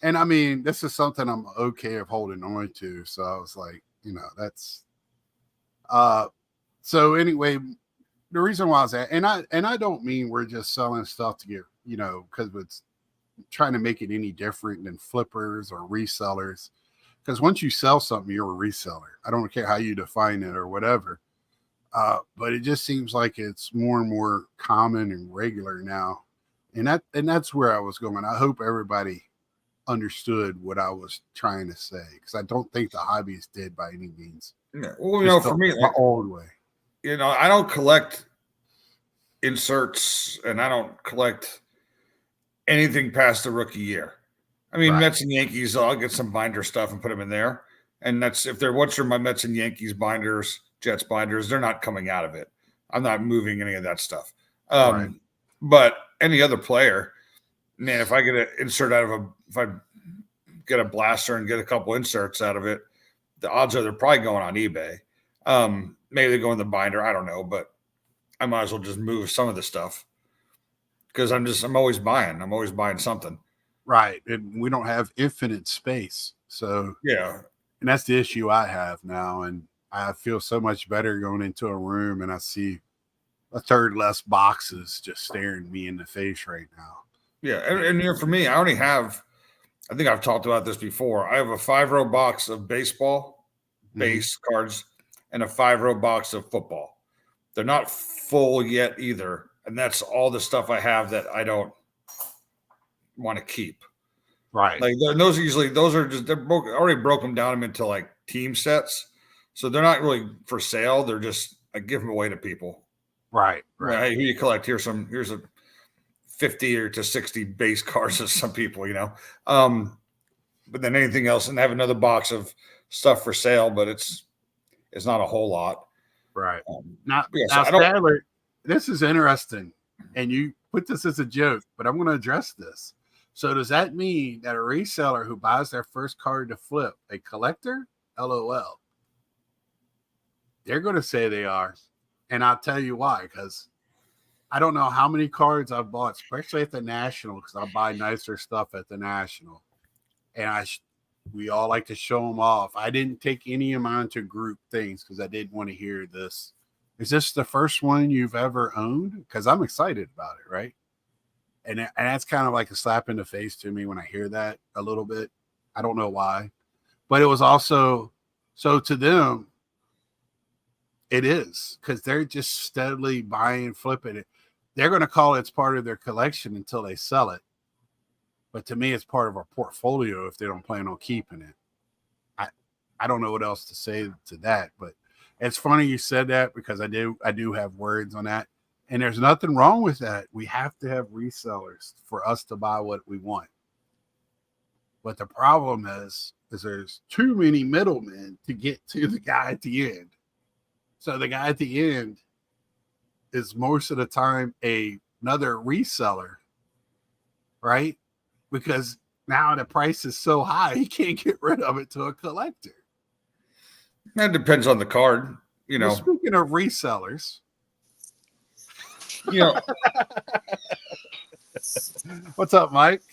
And I mean, this is something I'm okay of holding on to. So I was like, that's so anyway, the reason why I was at, and I don't mean we're just selling stuff to get, because it's trying to make it any different than flippers or resellers. Because once you sell something, you're a reseller. I don't care how you define it or whatever. But it just seems like it's more and more common and regular now And that's where I was going. I hope everybody understood what I was trying to say, because I don't think the hobby is dead by any means. Yeah. Well, Just for me, the old way. I don't collect inserts and I don't collect anything past the rookie year. I mean, Right. Mets and Yankees, I'll get some binder stuff and put them in there. And that's if they're what's my Mets and Yankees binders, Jets binders, they're not coming out of it. I'm not moving any of that stuff. Right. But any other player, man, if I get an insert out of if I get a blaster and get a couple inserts out of it, the odds are they're probably going on eBay. Maybe they go in the binder. I don't know, but I might as well just move some of the stuff because I'm always buying. I'm always buying something. Right. And we don't have infinite space. So yeah. And that's the issue I have now. And I feel so much better going into a room and I see a third less boxes just staring me in the face right now. Yeah. And for me, I think I've talked about this before. I have a 5-row box of baseball base cards and a 5-row box of football. They're not full yet either. And that's all the stuff I have that I don't want to keep. Right. Like those are just already broke them down into like team sets. So they're not really for sale. They're just I give them away to people. Right. Hey, who you collect? Here's a 50 or to 60 base cards of some people, but then anything else, and I have another box of stuff for sale, but it's not a whole lot. Right. Now, Sadler, this is interesting, and you put this as a joke, but I'm going to address this. So does that mean that a reseller who buys their first card to flip, a collector? LOL. They're going to say they are. And I'll tell you why, because I don't know how many cards I've bought, especially at the National, because I buy nicer stuff at the National. And we all like to show them off. I didn't take any amount of group things because I didn't want to hear this. Is this the first one you've ever owned? Because I'm excited about it, right? And that's kind of like a slap in the face to me when I hear that a little bit. I don't know why. But it was also, so to them, it is, because they're just steadily buying, flipping it. They're going to call it part of their collection until they sell it. But to me, it's part of our portfolio if they don't plan on keeping it. I don't know what else to say to that, but it's funny you said that because I do have words on that. And there's nothing wrong with that. We have to have resellers for us to buy what we want. But the problem is there's too many middlemen to get to the guy at the end. So the guy at the end is most of the time another reseller, right? Because now the price is so high, he can't get rid of it to a collector. That depends on the card, Well, speaking of resellers, what's up, Mike?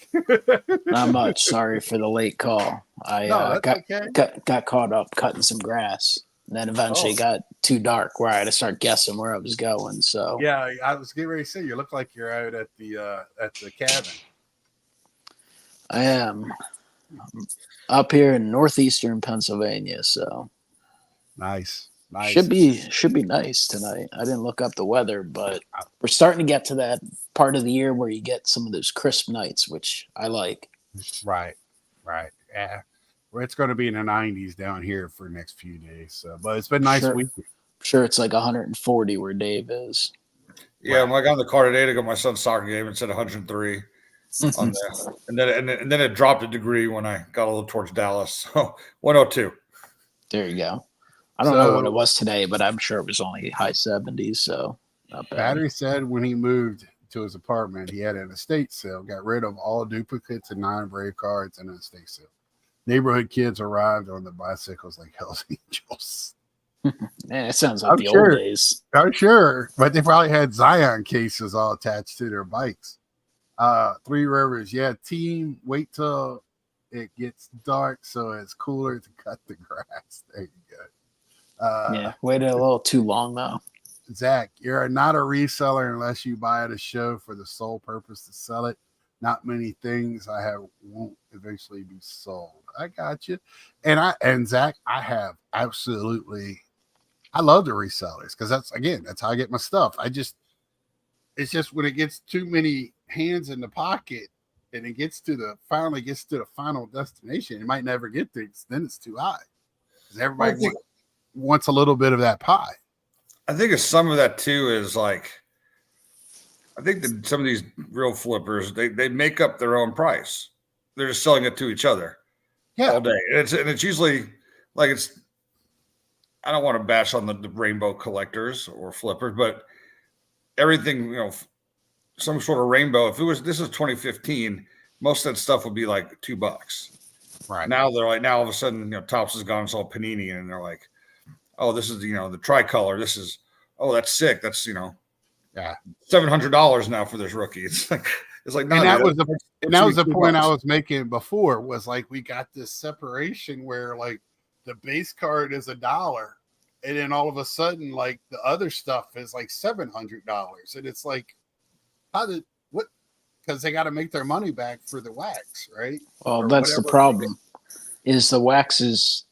Not much. Sorry for the late call. I got caught up cutting some grass. And then eventually got too dark where I had to start guessing where I was going. So yeah, I was getting ready to say you look like you're out at the cabin. I am up here in northeastern Pennsylvania. So nice. Should be nice tonight. I didn't look up the weather, but we're starting to get to that part of the year where you get some of those crisp nights, which I like. Right. Yeah. Well, it's going to be in the 90s down here for the next few days. So, but it's been nice week. Sure, it's like 140 where Dave is. Yeah, when I got in the car today to go to my son's soccer game, it said 103 on there, and then it dropped a degree when I got a little towards Dallas. So 102. There you go. I don't know what it was today, but I'm sure it was only high 70s. So not bad. Battery said when he moved to his apartment, he had an estate sale, got rid of all duplicates and non-brave cards in an estate sale. Neighborhood kids arrived on the bicycles like Hell's Angels. Man, it sounds like old days. I'm sure, but they probably had Zion cases all attached to their bikes. Three Rivers, team, wait till it gets dark so it's cooler to cut the grass. There you go. Waited a little too long though. Zach, you're not a reseller unless you buy at a show for the sole purpose to sell it. Not many things I have won't eventually be sold. I got you. And Zach, I have absolutely. I love the resellers because that's how I get my stuff. It's just when it gets too many hands in the pocket and it finally gets to the final destination, it might never get there because then it's too high. Because everybody wants a little bit of that pie. I think some of that too is like, I think that some of these real flippers, they make up their own price. They're just selling it to each other all day. And it's usually like I don't want to bash on the rainbow collectors or flippers, but everything, some sort of rainbow. This is 2015, most of that stuff would be like $2. Right. Now they're like, now all of a sudden, Topps is gone, it's all Panini, and they're like, oh, this is, the tricolor. This is, oh, that's sick. That's, $700 now for this rookie. It's like no. And that was the point I was making before, was like, we got this separation where like the base card is $1, and then all of a sudden, like the other stuff is like $700, and it's like, because they got to make their money back for the wax, right? Well, that's the problem. Is the wax is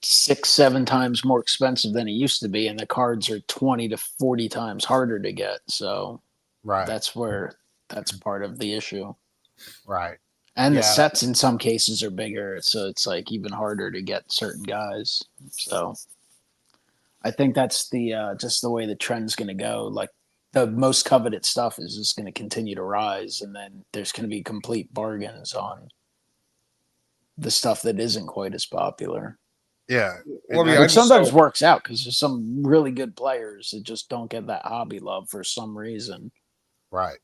6-7 times more expensive than it used to be, and the cards are 20 to 40 times harder to get. So that's part of the issue. Right. And the sets in some cases are bigger, so it's like even harder to get certain guys. So I think that's the just the way the trend's going to go. Like the most coveted stuff is just going to continue to rise, and then there's going to be complete bargains on the stuff that isn't quite as popular. Yeah. Which sometimes works out because there's some really good players that just don't get that hobby love for some reason. Right.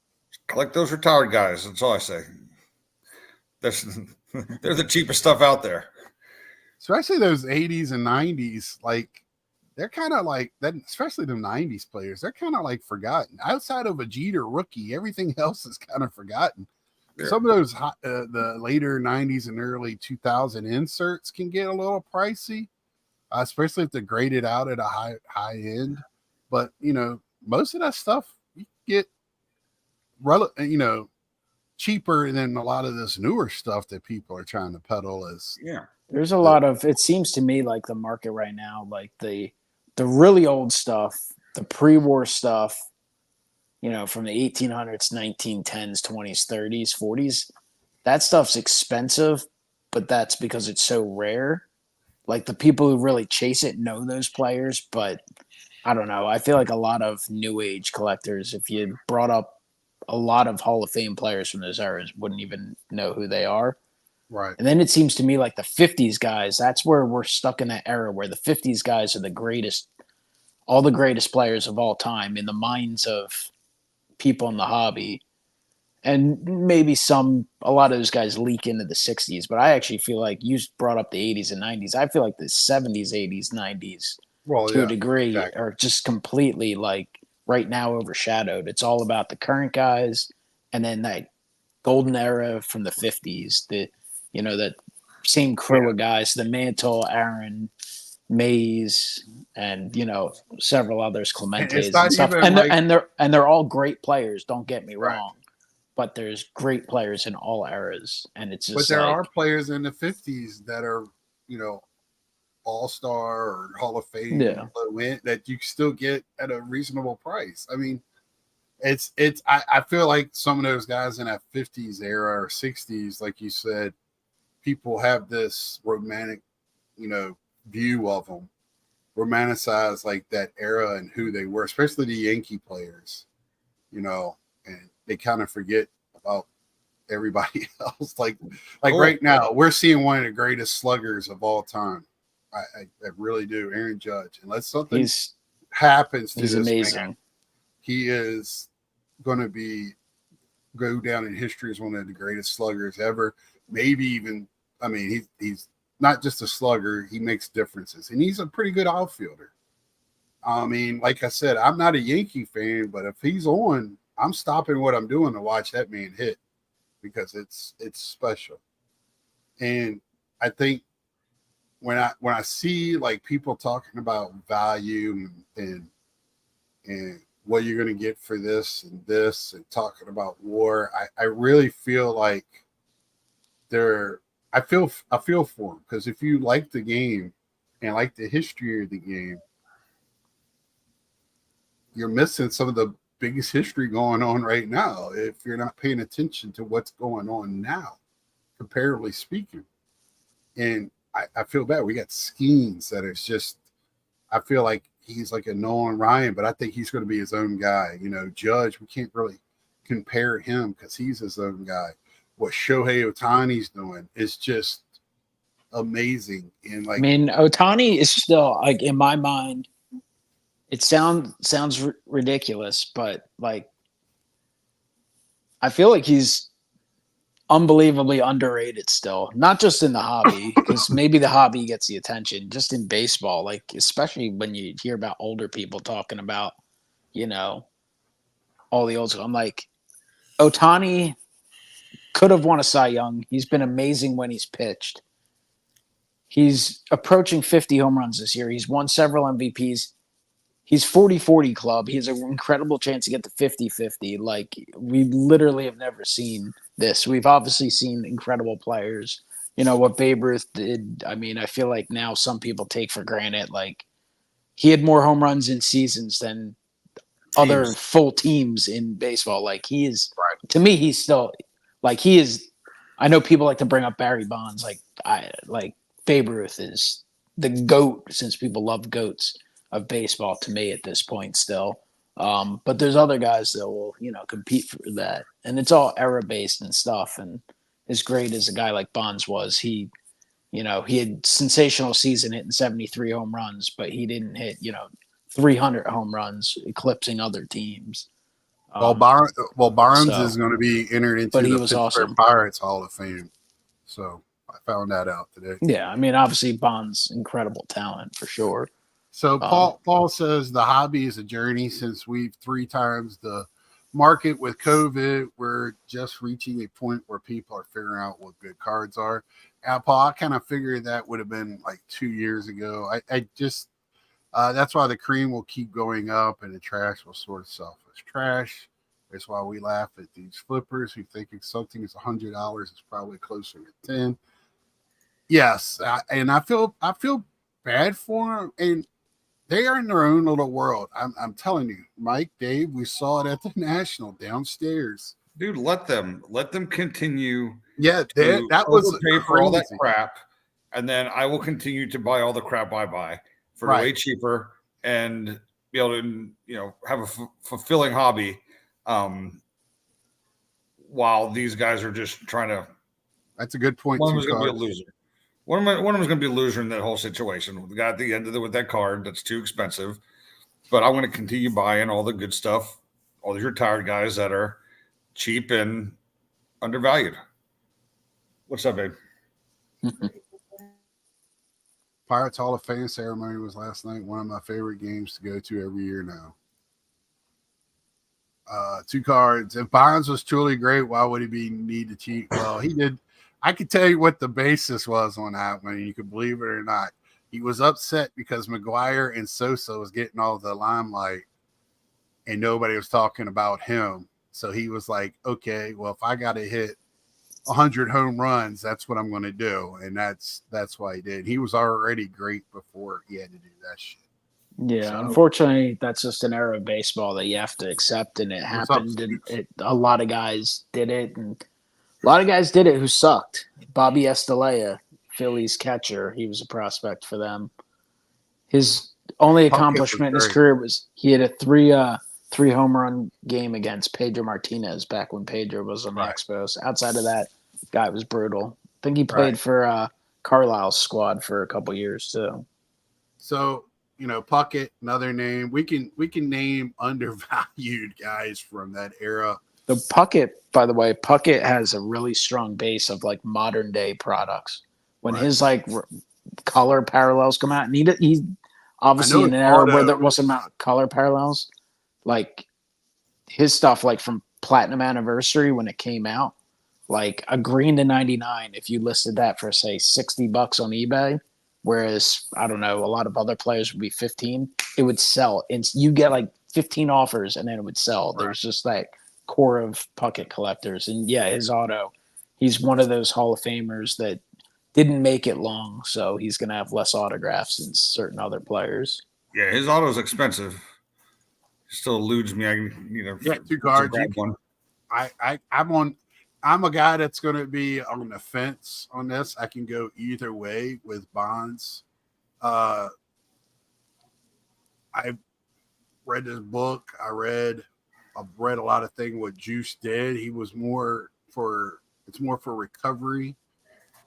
Collect those retired guys. That's all I say. They're the cheapest stuff out there. Especially those 80s and 90s, like they're kind of like that, especially the 90s players. They're kind of like forgotten. Outside of a Jeter rookie, everything else is kind of forgotten. Yeah. Some of those the later 90s and early 2000 inserts can get a little pricey, especially if they're graded out at a high end. But most of that stuff you get cheaper than a lot of this newer stuff that people are trying to peddle as. Yeah. There's a lot of, it seems to me like the market right now, like the really old stuff, the pre-war stuff, from the 1800s, 1910s, 20s, 30s, 40s, that stuff's expensive, but that's because it's so rare. Like the people who really chase it know those players, but I don't know. I feel like a lot of new age collectors, if you brought up a lot of Hall of Fame players from those eras, wouldn't even know who they are. Right. And then it seems to me like the 50s guys, that's where we're stuck in that era where the 50s guys are the greatest, all the greatest players of all time in the minds of people in the hobby. And maybe a lot of those guys leak into the 60s, but I actually feel like you brought up the 80s and 90s. I feel like the 70s, 80s, 90s to a degree are just completely like right now overshadowed. It's all about the current guys and then that golden era from the 50s, that same crew of guys, the Mantle, Aaron, Mays, and several others, Clementes and stuff. And they're all great players, don't get me wrong. But there's great players in all eras, and it's just. But there are players in the 50s that are, all-star or Hall of Fame that you still get at a reasonable price. I mean, I feel like some of those guys in that 50s era or 60s, like you said, people have this romantic, view of them, romanticize like that era and who they were, especially the Yankee players, and they kind of forget about everybody else. Like right now, we're seeing one of the greatest sluggers of all time. I really do, Aaron Judge. Unless something happens to this amazing. Man, he is going to go down in history as one of the greatest sluggers ever. Maybe even, he's not just a slugger. He makes differences, and he's a pretty good outfielder. Like I said, I'm not a Yankee fan, but if he's on, I'm stopping what I'm doing to watch that man hit because it's special. And I think when I see like people talking about value and what you're going to get for this and talking about war, I really feel like I feel for them, because if you like the game and like the history of the game, you're missing some of the biggest history going on right now if you're not paying attention to what's going on now, comparatively speaking. And I feel bad. We got Skeens that is just, I feel like he's like a Nolan Ryan, but I think he's going to be his own guy. You know, Judge, we can't really compare him because he's his own guy. What Shohei Ohtani's doing is just amazing. And like, I mean, Otani is still like in my mind. It sounds ridiculous, but like I feel like he's unbelievably underrated still. Not just in the hobby, because maybe the hobby gets the attention. Just in baseball, like especially when you hear about older people talking about, you know, all the old. I'm like, Otani could have won a Cy Young. He's been amazing when he's pitched. He's approaching 50 home runs this year. He's won several MVPs. He's 40-40 club. He has an incredible chance to get to 50-50. Like, we literally have never seen this. We've obviously seen incredible players. You know, what Babe Ruth did, I mean, I feel like now some people take for granted. Like, he had more home runs in seasons than other full teams in baseball. Like, he is, to me, he's still, like, he is, I know people like to bring up Barry Bonds. Like Babe Ruth is the GOAT, since people love GOATs of baseball to me at this point still. But there's other guys that will, you know, compete for that. And it's all era based and stuff. And as great as a guy like Bonds was, he had sensational season hitting 73 home runs, but he didn't hit, 300 home runs, eclipsing other teams. Barnes is going to be entered into the Pittsburgh Pirates Hall of Fame. So I found that out today. Yeah, I mean, obviously Bonds, incredible talent for sure. So Paul says the hobby is a journey. Since we've 3 times the market with COVID, we're just reaching a point where people are figuring out what good cards are. Paul, I kind of figured that would have been like 2 years ago. I just that's why the cream will keep going up and the trash will sort itself as trash. That's why we laugh at these flippers who think something is $100 is probably closer to 10. Yes, and I feel bad for them, and they are in their own little world. I'm telling you, Mike, Dave, we saw it at the National downstairs. Dude, let them continue. Yeah, that was pay for all that crap, and then I will continue to buy all the crap I buy for way cheaper and be able to, have a fulfilling hobby, while these guys are just trying to. That's a good point. One of them is going to be a loser. One of them is going to be a loser in that whole situation. The guy at the end of it with that card that's too expensive. But I'm going to continue buying all the good stuff, all these retired guys that are cheap and undervalued. What's up, babe? Pirates Hall of Fame ceremony was last night. One of my favorite games to go to every year now. 2 cards. If Bonds was truly great, why would he need to cheat? Well, he did. I could tell you what the basis was on that one, and you could believe it or not. He was upset because McGwire and Sosa was getting all the limelight, and nobody was talking about him. So he was like, okay, well, if I got to hit 100 home runs, that's what I'm going to do. And that's why he did. He was already great before he had to do that shit. Yeah, so, unfortunately, that's just an era of baseball that you have to accept, and it happened. And a lot of guys did it, and a lot of guys did it who sucked. Bobby Estalella, Phillies catcher, he was a prospect for them. His only accomplishment in his career was he had a three home run game against Pedro Martinez back when Pedro was on the Expos. Outside of that, guy was brutal. I think he played for Carlisle's squad for a couple years too. So, Puckett, another name. We can name undervalued guys from that era. The Puckett, by the way, has a really strong base of like modern day products. When his color parallels come out, and he obviously in an era where there wasn't color parallels, like his stuff, like from Platinum Anniversary when it came out, like a green to 99. If you listed that for say $60 on eBay, whereas I don't know, a lot of other players would be 15, it would sell. And you get like 15 offers, and then it would sell. There's just that core of Puckett collectors, and his auto, he's one of those Hall of Famers that didn't make it long, so he's going to have less autographs than certain other players. Yeah, his auto is expensive. still eludes me. I can, Yeah, 2 cards. grab one. I'm a guy that's going to be on the fence on this. I can go either way with Bonds. I read this book. I've read a lot of things what Juice did. He was more for recovery,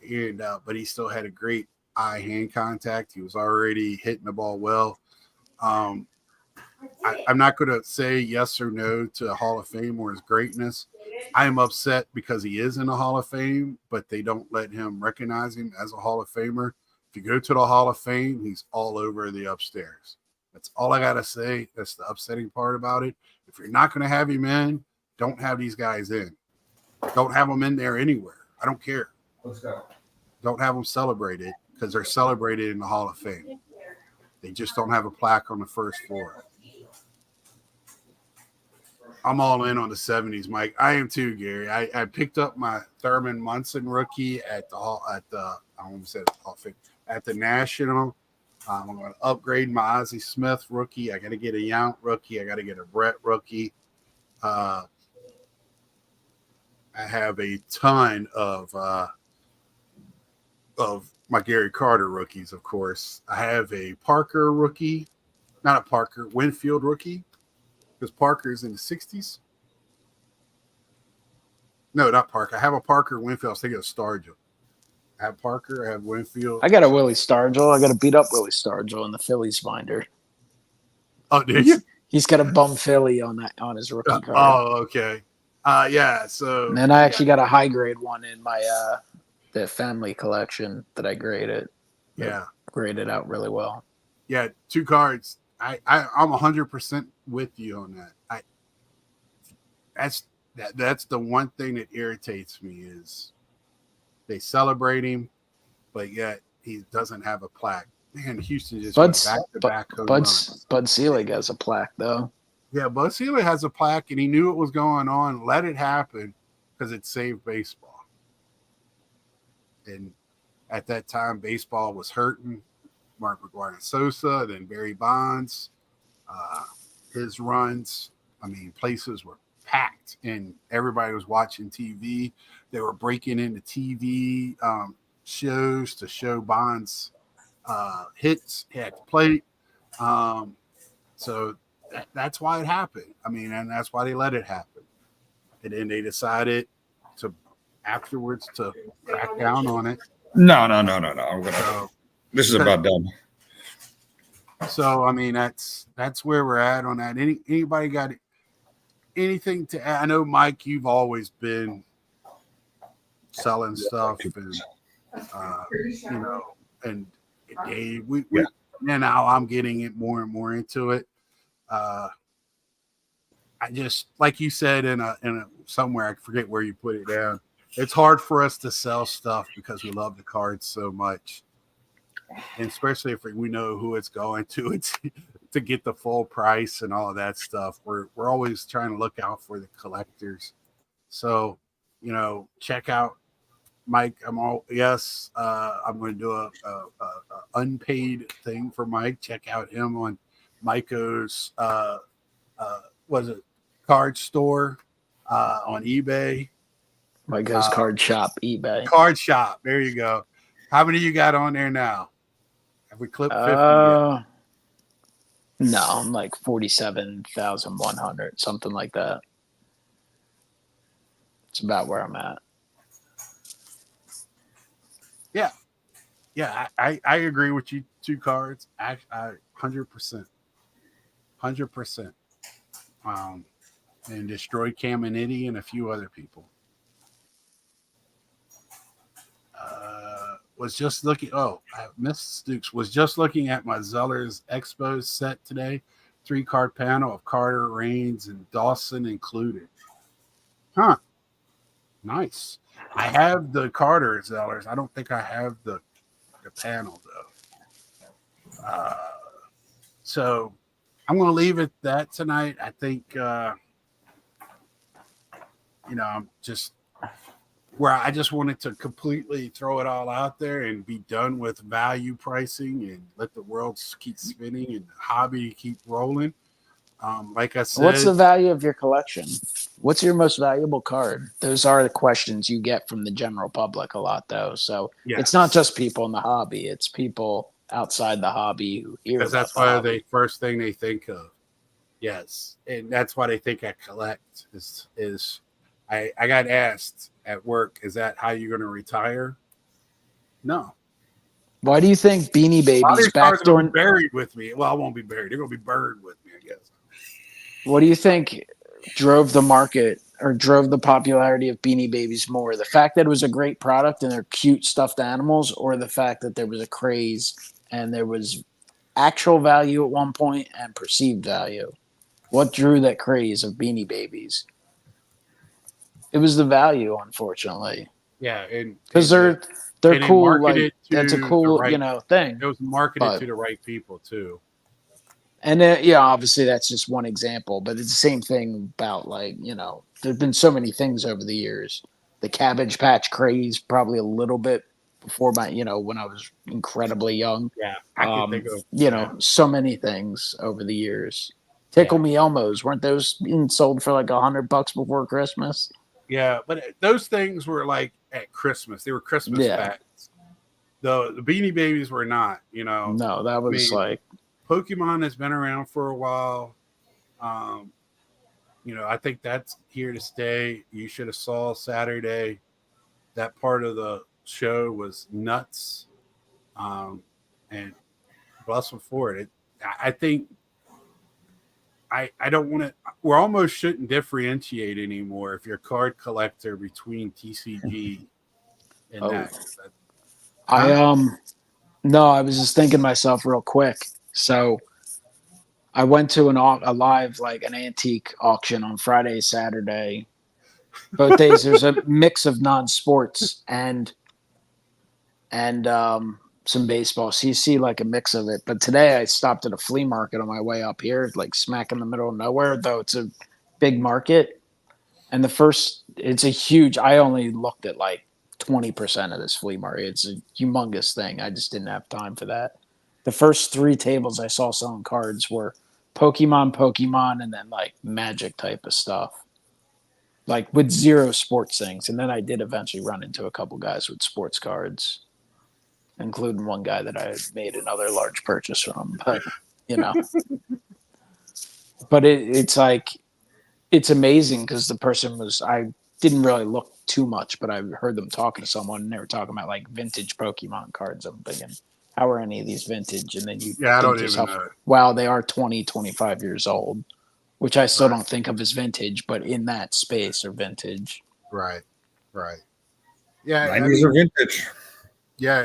and but he still had a great eye-hand contact. He was already hitting the ball well. I'm not going to say yes or no to Hall of Fame or his greatness. I am upset because he is in the Hall of Fame, but they don't let him recognize him as a Hall of Famer. If you go to the Hall of Fame, he's all over the upstairs. That's all I got to say. That's the upsetting part about it. If you're not going to have him in, don't have these guys in. Don't have them in there anywhere. I don't care. Let's go. Don't have them celebrated because they're celebrated in the Hall of Fame. They just don't have a plaque on the first floor. I'm all in on the 70s, Mike. I am too, Gary. I picked up my Thurman Munson rookie at the National. I'm going to upgrade my Ozzie Smith rookie. I got to get a Yount rookie. I got to get a Brett rookie. I have a ton of my Gary Carter rookies, of course. I have a Parker rookie, not a Parker, Winfield rookie. Because Parker's in the 60s. No, not Parker. I have a Parker Winfield. I was thinking of Stargell. I have Parker. I have Winfield. I got a Willie Stargell. I got to beat up Willie Stargell in the Phillies binder. Oh, did you? He's got a bum Philly on his rookie card. Oh, okay. Yeah. So. And then I actually got a high grade one in my the family collection that I graded. Yeah. Graded out really well. Yeah, 2 cards. I'm 100% with you on that. That's the one thing that irritates me is they celebrate him, but yet he doesn't have a plaque. Man, Houston just went back-to-back home runs. Bud Selig has a plaque though. Yeah, Bud Selig has a plaque, and he knew what was going on. Let it happen because it saved baseball. And at that time, baseball was hurting. Mark McGuire Sosa, then Barry Bonds, his runs. I mean, places were packed and everybody was watching TV. They were breaking into TV shows to show Bonds hits at the plate. So that's why it happened. I mean, and that's why they let it happen. And then they decided afterwards to crack down on it. No. This is about done. So I mean, that's where we're at on that. Anybody got anything to add? I know, Mike, you've always been selling stuff, and and Dave, and now I'm getting it more and more into it. I just, like you said in a somewhere, I forget where you put it down. It's hard for us to sell stuff because we love the cards so much. And especially if we know who it's going to get the full price and all of that stuff. We're always trying to look out for the collectors. So, check out Mike. I'm going to do a unpaid thing for Mike. Check out him on Miko's card store on eBay. Miko's card shop, eBay. Card shop. There you go. How many you got on there now? Have we clipped 50 yet? No, I'm like 47,100, something like that. It's about where I'm at. Yeah, I agree with you. 2 cards. I 100%. 100%. And destroyed Caminiti and a few other people. Was just looking. Oh, I missed Stooks. Was just looking at my Zeller's Expo set today. 3-card panel of Carter, Raines, and Dawson included. Huh. Nice. I have the Carter Zellers. I don't think I have the panel though. So I'm going to leave it that tonight. I think I'm just where I just wanted to completely throw it all out there and be done with value pricing and let the world keep spinning and the hobby keep rolling. Like I said, What's the value of your collection? What's your most valuable card? Those are the questions you get from the general public a lot, though. So it's not yes, just people in the hobby; it's people outside the hobby who hear because about that's the why hobby. they first thing they think of. Yes, and that's why they think I collect. Is I got asked at work, is that how you're going to retire? No. Why do you think Beanie A lot of Babies these cards are going to backdoor? be buried with me. Well, I won't be buried. They're going to be burned with me, I guess. What do you think drove the market or drove the popularity of Beanie Babies more? The fact that it was a great product and they're cute stuffed animals, or the fact that there was a craze and there was actual value at one point and perceived value? What drew that craze of Beanie Babies? It was the value, unfortunately, Yeah, because they're and they cool. Like marketed that's a to the cool right. thing. It was marketed But to the right people too. and yeah, obviously that's just one example, but it's the same thing about like there've been so many things over the years. The Cabbage Patch craze, probably a little bit before my when I was incredibly young. Yeah, I can think of So many things over the years. yeah, Tickle Me Elmos, weren't those being sold for like $100 before Christmas? yeah. But those things were like at Christmas. They were Christmas Yeah. facts. The Beanie Babies were not. No, that I was mean, like Pokemon has been around for a while. Um, I think that's here to stay. You should have saw Saturday. That part of the show was nuts. And bless them for it. I think I don't want to. We're almost shouldn't differentiate anymore if you're a card collector between TCG and oh, that. I Huh? no, I was just thinking to myself real quick. So I went to a live like an antique auction on Friday, Saturday. Both days there's a mix of non-sports and some baseball. So you see like a mix of it. But today I stopped at a flea market on my way up here, like smack in the middle of nowhere, though it's a big market. And it's a huge, I only looked at like 20% of this flea market. It's a humongous thing. I just didn't have time for that. The first three tables I saw selling cards were Pokemon, and then like Magic type of stuff, like with zero sports things. And then I did eventually run into a couple guys with sports cards, including one guy that I made another large purchase from. But you know, but it's like it's amazing because the person was I didn't really look too much, but I heard them talking to someone and they were talking about like vintage Pokemon cards. I'm thinking, how are any of these vintage? And then you Yeah, I think don't to even yourself, know. wow, they are 20, 25 years old, which I still Right, don't think of as vintage, but in that space are vintage. right, right. Yeah, I 90s mean, are vintage. yeah.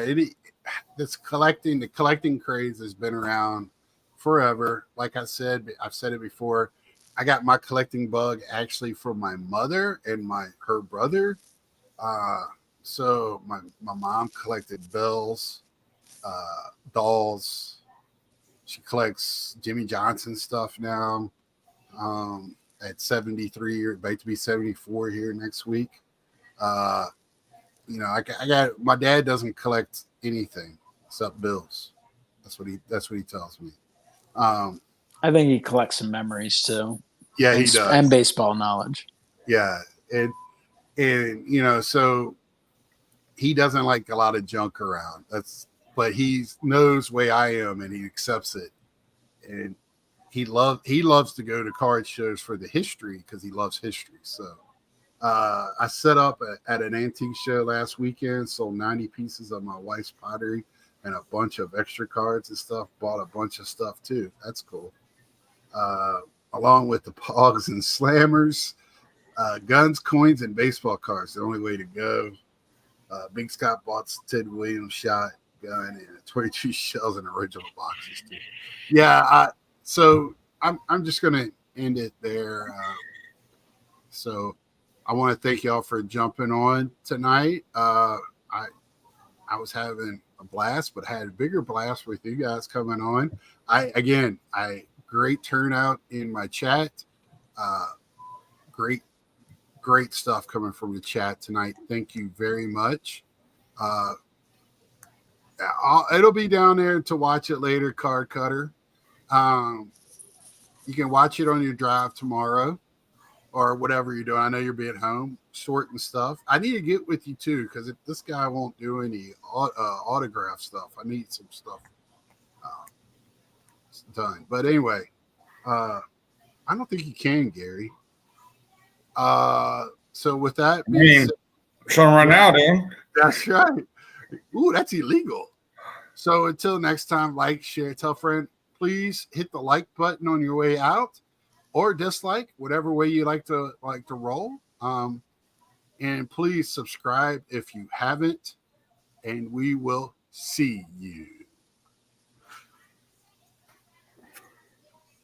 The collecting craze has been around forever. Like I said, I've said it before. I got my collecting bug actually from my mother and her brother. Uh, so my mom collected bells, dolls. She collects Jimmy Johnson stuff now. At 73 or about to be 74 here next week. Uh, I got my dad doesn't collect anything except bills. That's what he tells me. Um, I think he collects some memories too, yeah, and he and does. baseball knowledge. Yeah, and so he doesn't like a lot of junk around. But he knows way I am, and he accepts it. And he loves to go to card shows for the history because he loves history. So I set up at an antique show last weekend, sold 90 pieces of my wife's pottery and a bunch of extra cards and stuff. Bought a bunch of stuff too. That's cool. Along with the pogs and slammers, guns, coins, and baseball cards. The only way to go. Big Scott bought Ted Williams shotgun and 22 shells in original boxes too. Yeah, so I'm just gonna end it there. So I want to thank y'all for jumping on tonight. I was having a blast, but had a bigger blast with you guys coming on. I great turnout in my chat. Great great stuff coming from the chat tonight. Thank you very much. Uh, it'll be down there to watch it later, Card Cutter. Um, You can watch it on your drive tomorrow or whatever you're doing. I know you'll be at home sorting stuff. I need to get with you too, because if this guy won't do any autograph stuff, I need some stuff done. But anyway, I don't think you can, Gary. So with that I being mean, said, showing right now, dude. that's right. Ooh, that's illegal. So until next time, like, share, tell a friend. Please hit the like button on your way out, or dislike, whatever way you like to roll. And please subscribe if you haven't, and we will see you.